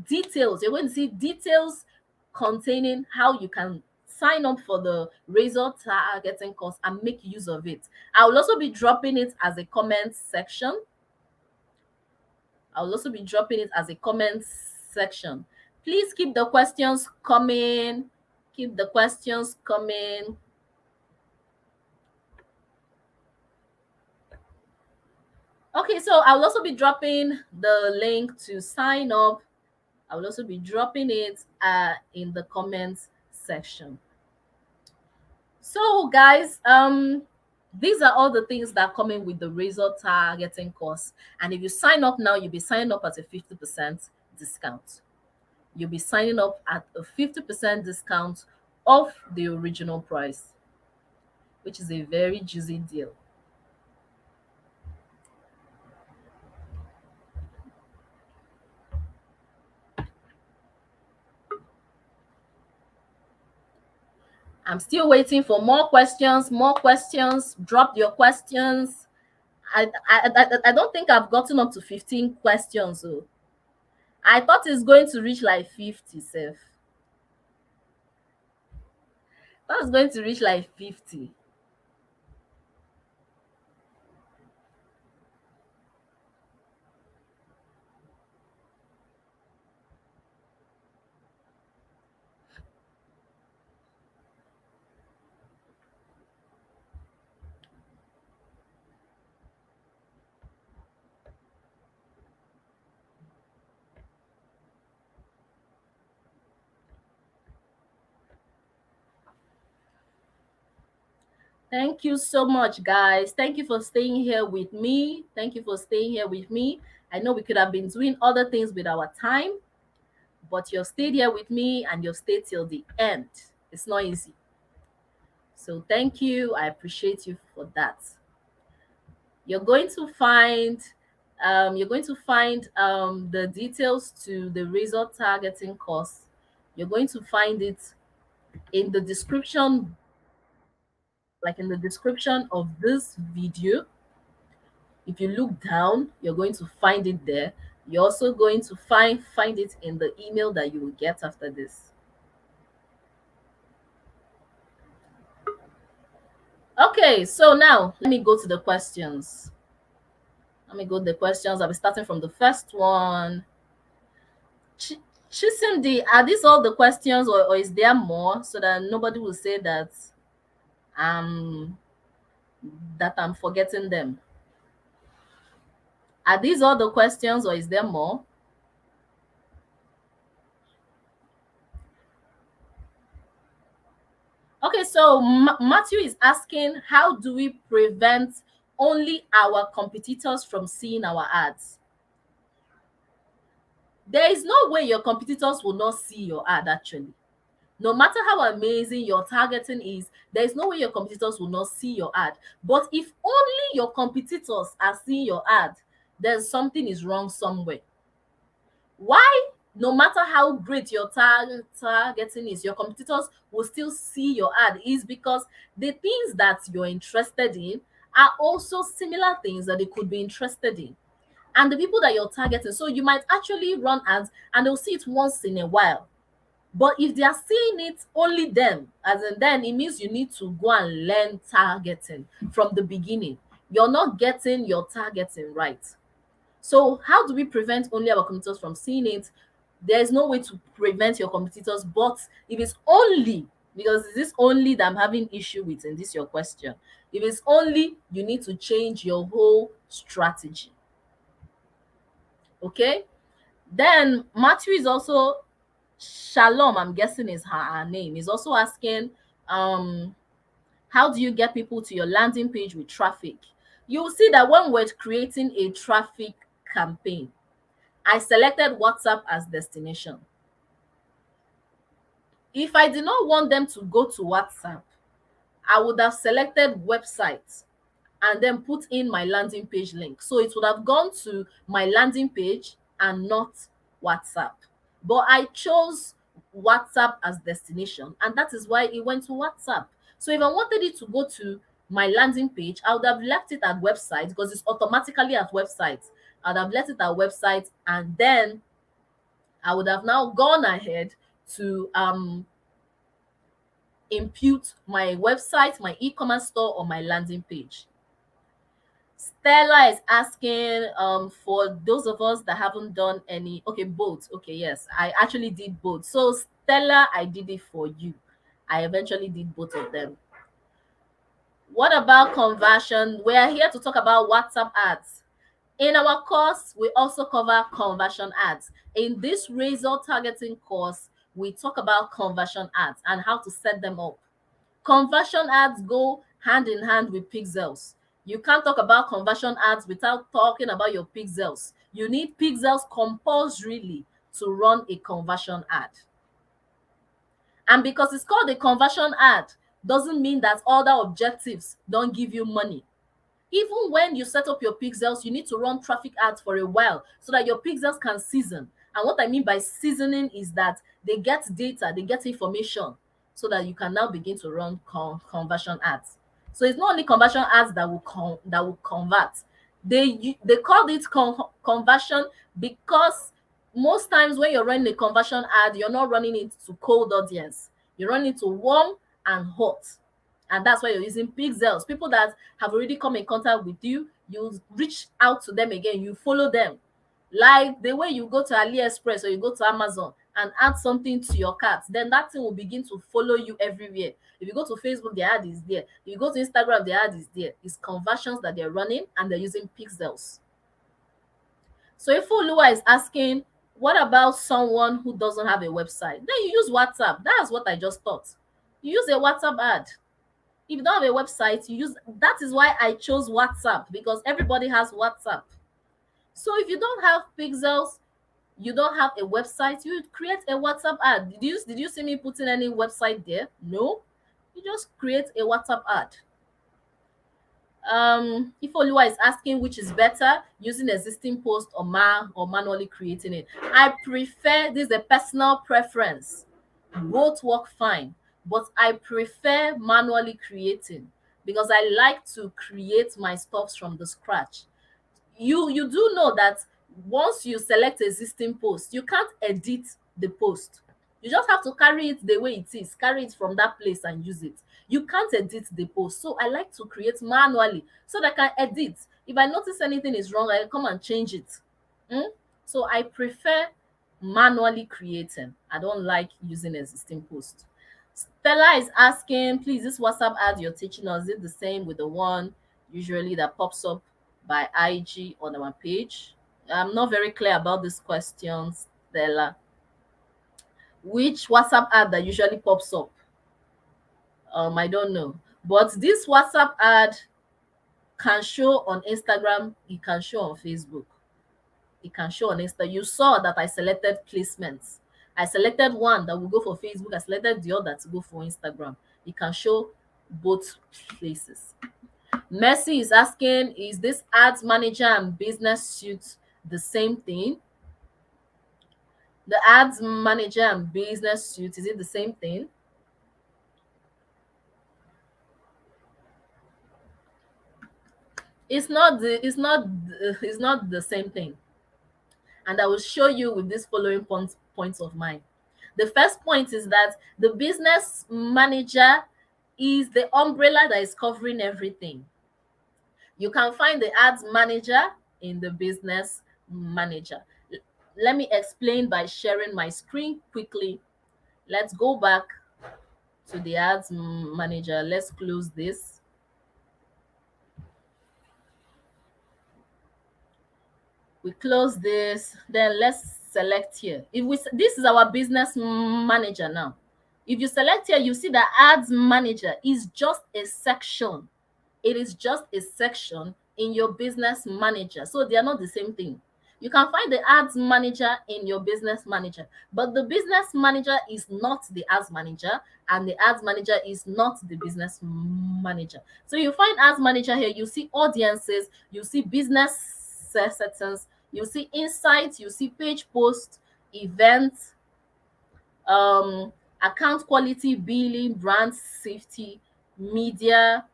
details. You're going to see details containing how you can sign up for the razor targeting course and make use of it. I will also be dropping it as a comment section. Please keep the questions coming. Keep the questions coming. Okay, so I'll also be dropping the link to sign up. I will also be dropping it in the comments section. So guys, these are all the things that come in with the razor targeting course. And if you sign up now, you'll be signing up at a 50% discount. You'll be signing up at a 50% discount off the original price, which is a very juicy deal. I'm still waiting for more questions, more questions. Drop your questions. I don't think I've gotten up to 15 questions. So I thought it's going to reach like 50, Seth. That's going to reach like 50. Thank you so much, guys. Thank you for staying here with me. Thank you for staying here with me. I know we could have been doing other things with our time, but you've stayed here with me and you've stayed till the end. It's not easy. So thank you. I appreciate you for that. You're going to find the details to the razor targeting course. You're going to find it in the description, like in the description of this video. If you look down, you're going to find it there. You're also going to find it in the email that you will get after this. Okay, so now let me go to the questions. Let me go to the questions. I'll be starting from the first one. Chisimdi, are these all the questions, or is there more, so that nobody will say um that I'm forgetting them? Are these all the questions, or is there more? Okay, so Matthew is asking, how do we prevent only our competitors from seeing our ads? There is no way your competitors will not see your ad, actually. No matter how amazing your targeting is, there is no way your competitors will not see your ad. But if only your competitors are seeing your ad, then something is wrong somewhere. Why? No matter how great your targeting is, your competitors will still see your ad, is because the things that you're interested in are also similar things that they could be interested in. And the people that you're targeting, so you might actually run ads and they'll see it once in a while. But if they are seeing it only them, as in, then it means you need to go and learn targeting from the beginning. You're not getting your targeting right. So how do we prevent only our competitors from seeing it? There's no way to prevent your competitors, but if it's only, because is this only that I'm having issue with in this your question? If it's only, you need to change your whole strategy. Okay? Then Matthew is also, Shalom, I'm guessing is her name, is also asking, how do you get people to your landing page with traffic? You'll see that when we're creating a traffic campaign, I selected WhatsApp as destination. If I did not want them to go to WhatsApp, I would have selected website and then put in my landing page link. So it would have gone to my landing page and not WhatsApp. But I chose WhatsApp as destination, and that is why it went to WhatsApp. So if I wanted it to go to my landing page, I would have left it at website because it's automatically at website. I'd have left it at website, and then I would have now gone ahead to impute my website, my e-commerce store on my landing page. Stella is asking, for those of us that haven't done any, okay, both. Okay, yes, I actually did both. So Stella, I did it for you. I eventually did both of them. What about conversion? We are here to talk about WhatsApp ads. In our course, we also cover conversion ads. In this razor targeting course, we talk about conversion ads and how to set them up. Conversion ads go hand in hand with pixels. You can't talk about conversion ads without talking about your pixels. You need pixels compulsorily to run a conversion ad. And because it's called a conversion ad, doesn't mean that other objectives don't give you money. Even when you set up your pixels, you need to run traffic ads for a while so that your pixels can season. And what I mean by seasoning is that they get data, they get information, so that you can now begin to run conversion ads. So it's not only conversion ads that will convert. They called it conversion because most times when you're running a conversion ad, you're not running it to cold audience. You're running it to warm and hot, and that's why you're using pixels. People that have already come in contact with you, you reach out to them again, you follow them, like the way you go to AliExpress or you go to Amazon and add something to your cart, then that thing will begin to follow you everywhere. If you go to Facebook, the ad is there. If you go to Instagram, the ad is there. It's conversions that they're running and they're using pixels. So if Oluwa is asking, what about someone who doesn't have a website? Then you use WhatsApp. That's what I just thought. You use a WhatsApp ad. If you don't have a website, you use, that is why I chose WhatsApp, because everybody has WhatsApp. So if you don't have pixels, you don't have a website, you create a WhatsApp ad. Did you see me putting any website there? No. You just create a WhatsApp ad. If Oluwa is asking which is better, using existing post or manually creating it, I prefer, this is a personal preference, both work fine, but I prefer manually creating because I like to create my stuffs from the scratch. You do know that once you select existing post, you can't edit the post. You just have to carry it the way it is, carry it from that place and use it. You can't edit the post. So I like to create manually so that I can edit. If I notice anything is wrong, I can come and change it. Mm? So I prefer manually creating. I don't like using existing post. Stella is asking, please, this WhatsApp ad you're teaching us, is it the same with the one usually that pops up by IG on our page? I'm not very clear about this question, Stella. Which WhatsApp ad that usually pops up? I don't know. But this WhatsApp ad can show on Instagram, it can show on Facebook, it can show on Insta. You saw that I selected placements. I selected one that will go for Facebook, I selected the other to go for Instagram. It can show both places. Mercy is asking, is this ads manager and business suite the same thing? The ads manager and business suite, is it the same thing? It's not the same thing. And I will show you with these following points of mine. The first point is that the business manager is the umbrella that is covering everything. You can find the ads manager in the business manager. Let me explain by sharing my screen quickly. Let's go back to the ads manager. Let's close this. We close this, then let's select here. If we, this is our business manager now. If you select here, you see that ads manager is just a section. It is just a section in your business manager. So they are not the same thing. You can find the ads manager in your business manager, but the business manager is not the ads manager, and the ads manager is not the business manager. So you find ads manager here, you see audiences, you see business settings, you see insights, you see page posts, events, account quality, billing, brand safety, media,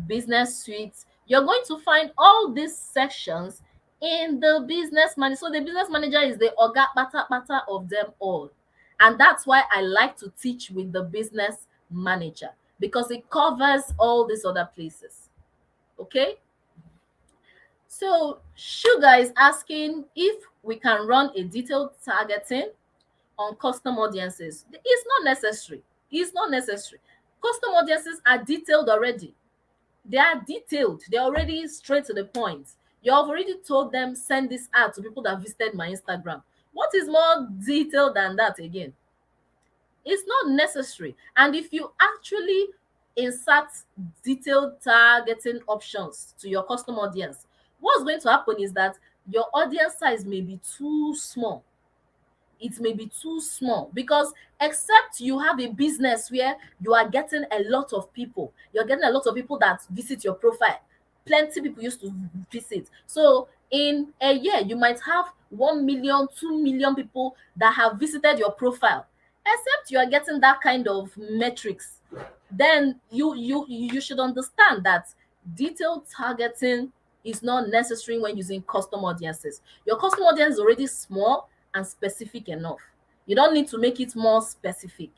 business suites. You're going to find all these sections in the business manager. So the business manager is the oga pata of them all. And that's why I like to teach with the business manager, because it covers all these other places. Okay? So Sugar is asking if we can run a detailed targeting on custom audiences. It's not necessary. It's not necessary. Custom audiences are detailed already. They are detailed. They're already straight to the point. You have already told them send this ad to people that visited my Instagram. What is more detailed than that again? It's not necessary. And if you actually insert detailed targeting options to your customer audience, what's going to happen is that your audience size may be too small. It may be too small because except you have a business where you are getting a lot of people, you're getting a lot of people that visit your profile. Plenty people used to visit. So in a year, you might have 1 million, 2 million people that have visited your profile. Except you are getting that kind of metrics, then you should understand that detailed targeting is not necessary when using custom audiences. Your custom audience is already small and specific enough. You don't need to make it more specific.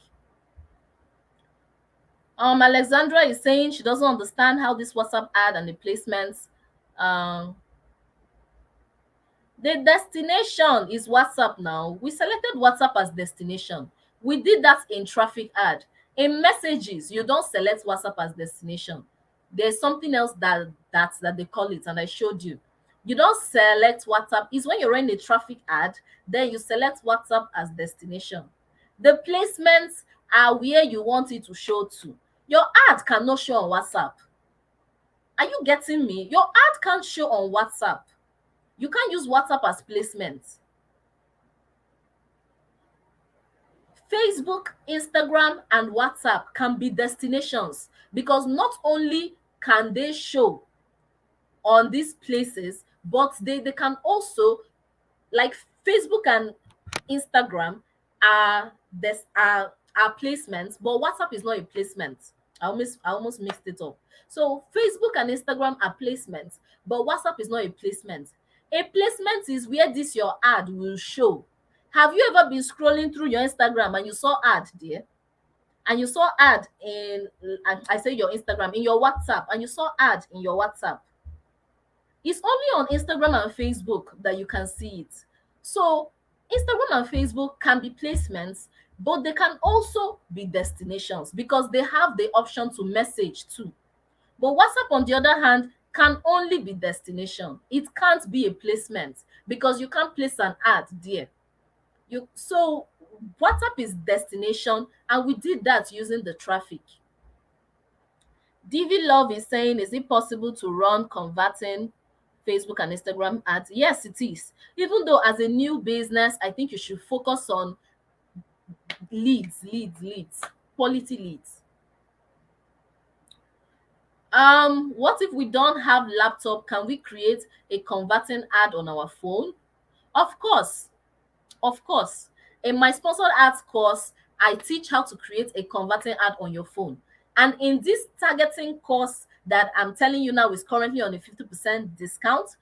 Alexandra is saying she doesn't understand how this WhatsApp ad and the placements. um The destination is WhatsApp now. We selected WhatsApp as destination. We did that in traffic ad. In messages, you don't select WhatsApp as destination. There's something else that they call it, and I showed you. You don't select WhatsApp. It's when you're running a traffic ad, then you select WhatsApp as destination. The placements are where you want it to show to. Your ad cannot show on WhatsApp. Are you getting me? Your ad can't show on WhatsApp. You can't use WhatsApp as placement. Facebook, Instagram, and WhatsApp can be destinations because not only can they show on these places, but they can also, like Facebook and Instagram are placements, but WhatsApp is not a placement. I almost mixed it up. So Facebook and Instagram are placements, but WhatsApp is not a placement. A placement is where this your ad will show. Have you ever been scrolling through your Instagram and you saw ad there? And you saw ad in, I say your Instagram, in your WhatsApp, and you saw ad in your WhatsApp. It's only on Instagram and Facebook that you can see it. So Instagram and Facebook can be placements, but they can also be destinations because they have the option to message too. But WhatsApp, on the other hand, can only be destination. It can't be a placement because you can't place an ad there. So WhatsApp is destination, and we did that using the traffic. DV Love is saying, is it possible to run converting Facebook and Instagram ads? Yes, it is. Even though as a new business, I think you should focus on leads, quality leads. What if we don't have laptop? Can we create a converting ad on our phone? Of course. Of course. In my sponsored ads course, I teach how to create a converting ad on your phone. And in this targeting course that I'm telling you now is currently on a 50% discount,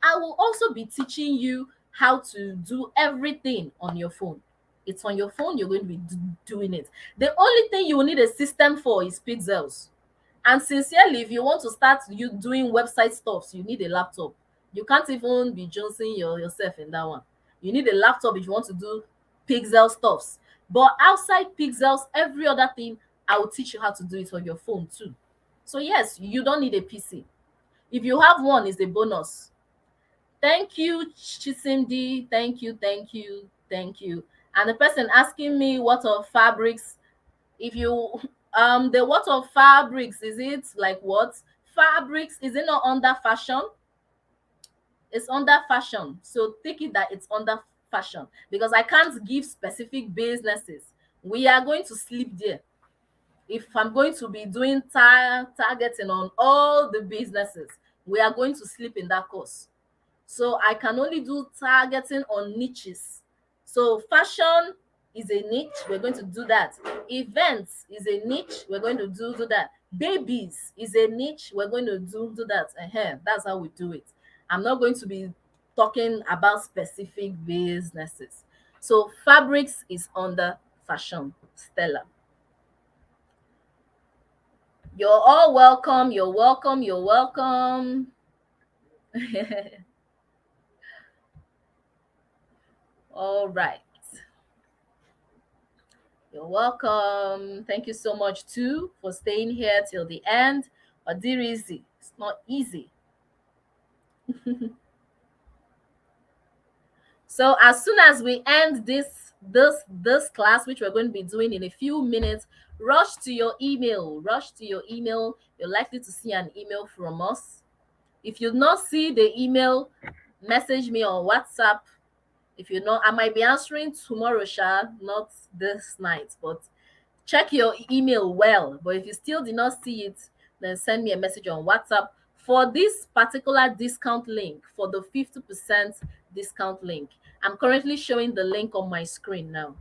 I will also be teaching you how to do everything on your phone. It's on your phone, you're going to be doing it. The only thing you will need a system for is pixels. And sincerely, if you want to start you doing website stuff, you need a laptop. You can't even be jonesing yourself in that one. You need a laptop if you want to do pixel stuffs. But outside pixels, every other thing, I will teach you how to do it on your phone too. So yes, you don't need a PC. If you have one, it's a bonus. Thank you, Chisimdi. Thank you, thank you, thank you. And the person asking me what of fabrics, if you the what of fabrics, is it like what? Fabrics, is it not under fashion? It's under fashion. So take it that it's under fashion because I can't give specific businesses. We are going to sleep there. If I'm going to be doing targeting on all the businesses, we are going to sleep in that course. So I can only do targeting on niches. So fashion is a niche, we're going to do that. Events is a niche, we're going to do that. Babies is a niche, we're going to do that. That's how we do it. I'm not going to be talking about specific businesses. So fabrics is under fashion. Stella, you're all welcome. You're welcome. You're welcome. All right. You're welcome. Thank you so much too for staying here till the end. But dear easy, it's not easy. So as soon as we end this class, which we're going to be doing in a few minutes, rush to your email. Rush to your email. You're likely to see an email from us. If you not see the email, message me on WhatsApp. If you know, I might be answering tomorrow, Sha, not this night, but check your email well. But if you still did not see it, then send me a message on WhatsApp for this particular discount link, for the 50% discount link. I'm currently showing the link on my screen now.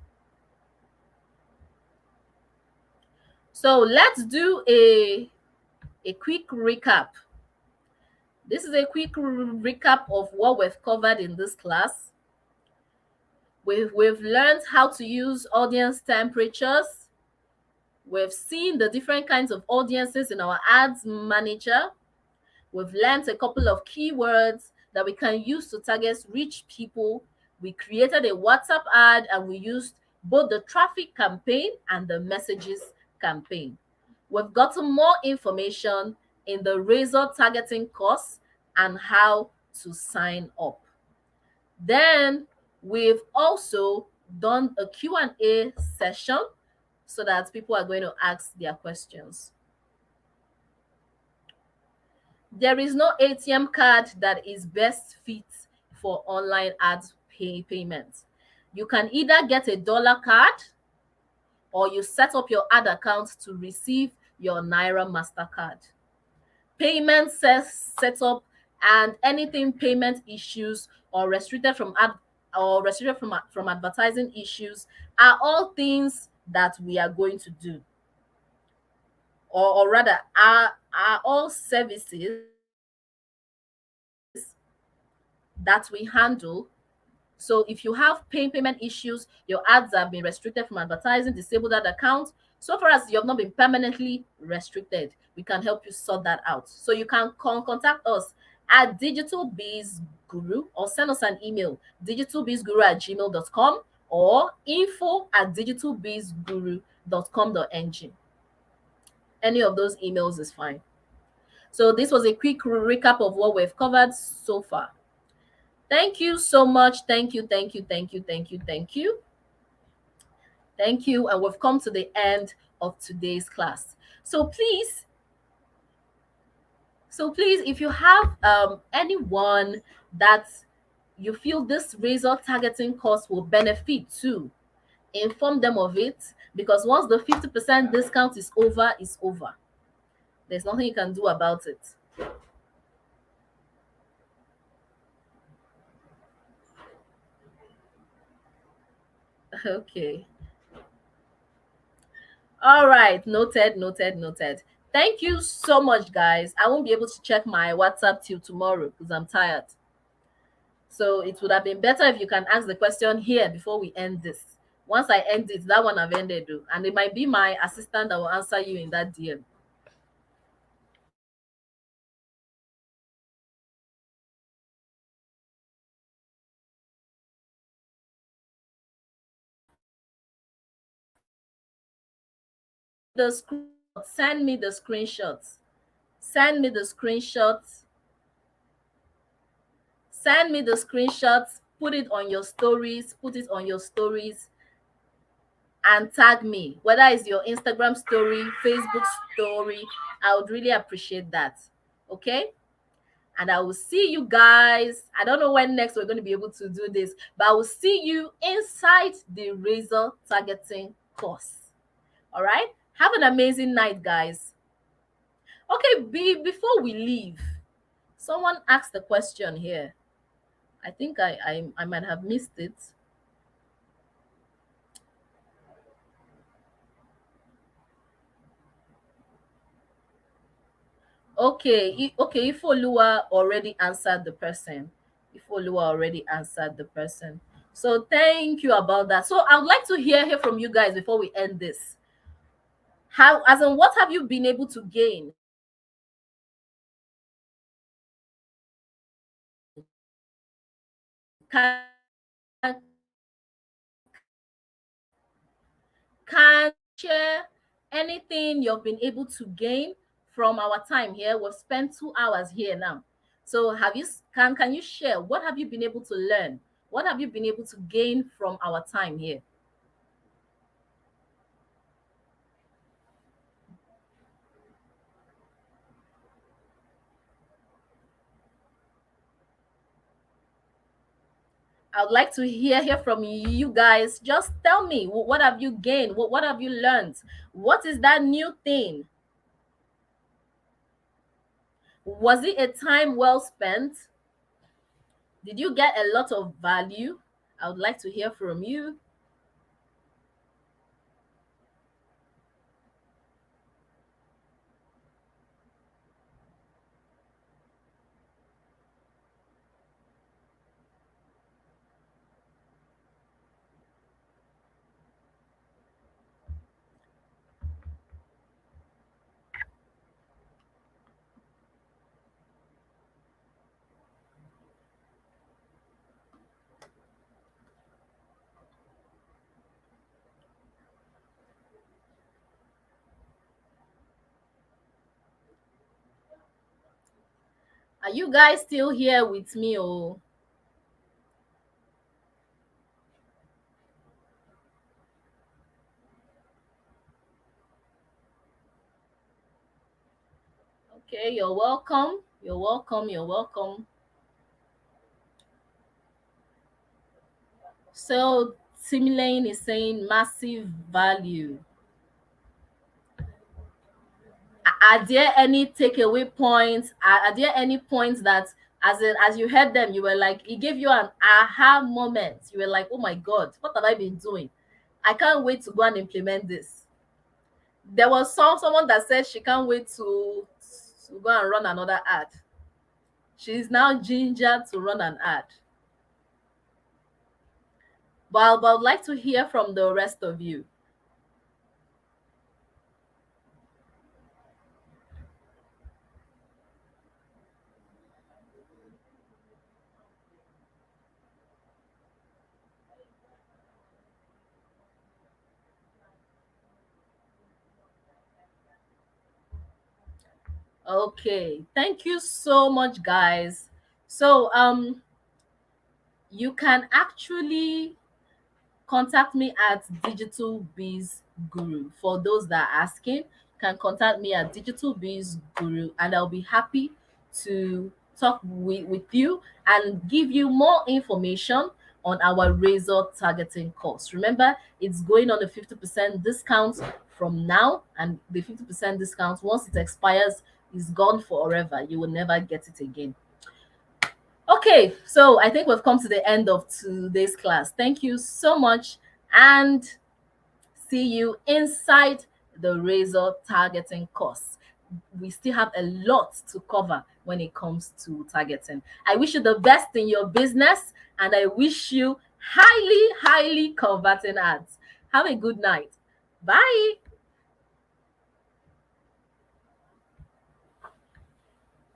So let's do a quick recap. This is a quick recap of what we've covered in this class. We've learned how to use audience temperatures. We've seen the different kinds of audiences in our ads manager. We've learned a couple of keywords that we can use to target rich people. We created a WhatsApp ad and we used both the traffic campaign and the messages campaign. We've gotten more information in the razor targeting course and how to sign up. Then we've also done a Q&A session so that people are going to ask their questions. There is no ATM card that is best fit for online ads payments. You can either get a dollar card or you set up your ad account to receive your Naira MasterCard. Payment setup and anything payment issues or restricted from from advertising issues are all things that we are going to do, or rather are all services that we handle. So if you have payment issues, your ads have been restricted from advertising, disable that account. So far as you have not been permanently restricted, we can help you sort that out. So you can contact us at Digital Biz Guru or send us an email, digitalbizguru@gmail.com or info@digitalbizguru.com.ng. Any of those emails is fine. So this was a quick recap of what we've covered so far. Thank you so much. Thank you, thank you, thank you, thank you, thank you. Thank you. And we've come to the end of today's class. So please, if you have anyone that you feel this razor targeting course will benefit to, inform them of it, because once the 50% discount is over, it's over. There's nothing you can do about it. Okay. All right. Noted, noted, noted. Thank you so much, guys. I won't be able to check my WhatsApp till tomorrow because I'm tired. So it would have been better if you can ask the question here before we end this. Once I end it, that one I've ended, though. And it might be my assistant that will answer you in that DM. The screenshot, send me the screenshots. Send me the screenshots. Send me the screenshots. Put it on your stories. Put it on your stories and tag me, whether it's your Instagram story, Facebook story. I would really appreciate that. Okay. And I will see you guys. I don't know when next we're going to be able to do this, but I will see you inside the razor targeting course. All right. Have an amazing night, guys. Okay. Before we leave, someone asked a question here. I think I might have missed it. Okay, Ifolua already answered the person. Ifolua already answered the person. So thank you about that. So I would like to hear from you guys before we end this. How, as in, what have you been able to gain? Can, can share anything you've been able to gain from our time here? We've spent 2 hours here now. So can you share what have you been able to learn? What have you been able to gain from our time here? I would like to hear from you guys. Just tell me, what have you gained? What have you learned? What is that new thing? Was it a time well spent? Did you get a lot of value? I would like to hear from you. Are you guys still here with me? Oh, okay. You're welcome. You're welcome. You're welcome. So, Timlane is saying massive value. Are there any takeaway points? Are there any points that, as you heard them, you were like, it gave you an aha moment? You were like, oh my god, what have I been doing? I can't wait to go and implement this. There was someone that said she can't wait to go and run another ad. She's now ginger to run an ad. But I'd like to hear from the rest of you. Okay, thank you so much, guys. So you can actually contact me at Digital Biz Guru. For those that are asking, can contact me at Digital Biz Guru, and I'll be happy to talk with you and give you more information on our razor targeting course. Remember, it's going on a 50% discount from now, and the 50% discount, once it expires, is gone forever. You will never get it again. Okay, so I think we've come to the end of today's class. Thank you so much, and see you inside the razor targeting course. We still have a lot to cover when it comes to targeting. I wish you the best in your business, and I wish you highly, highly converting ads. Have a good night. Bye.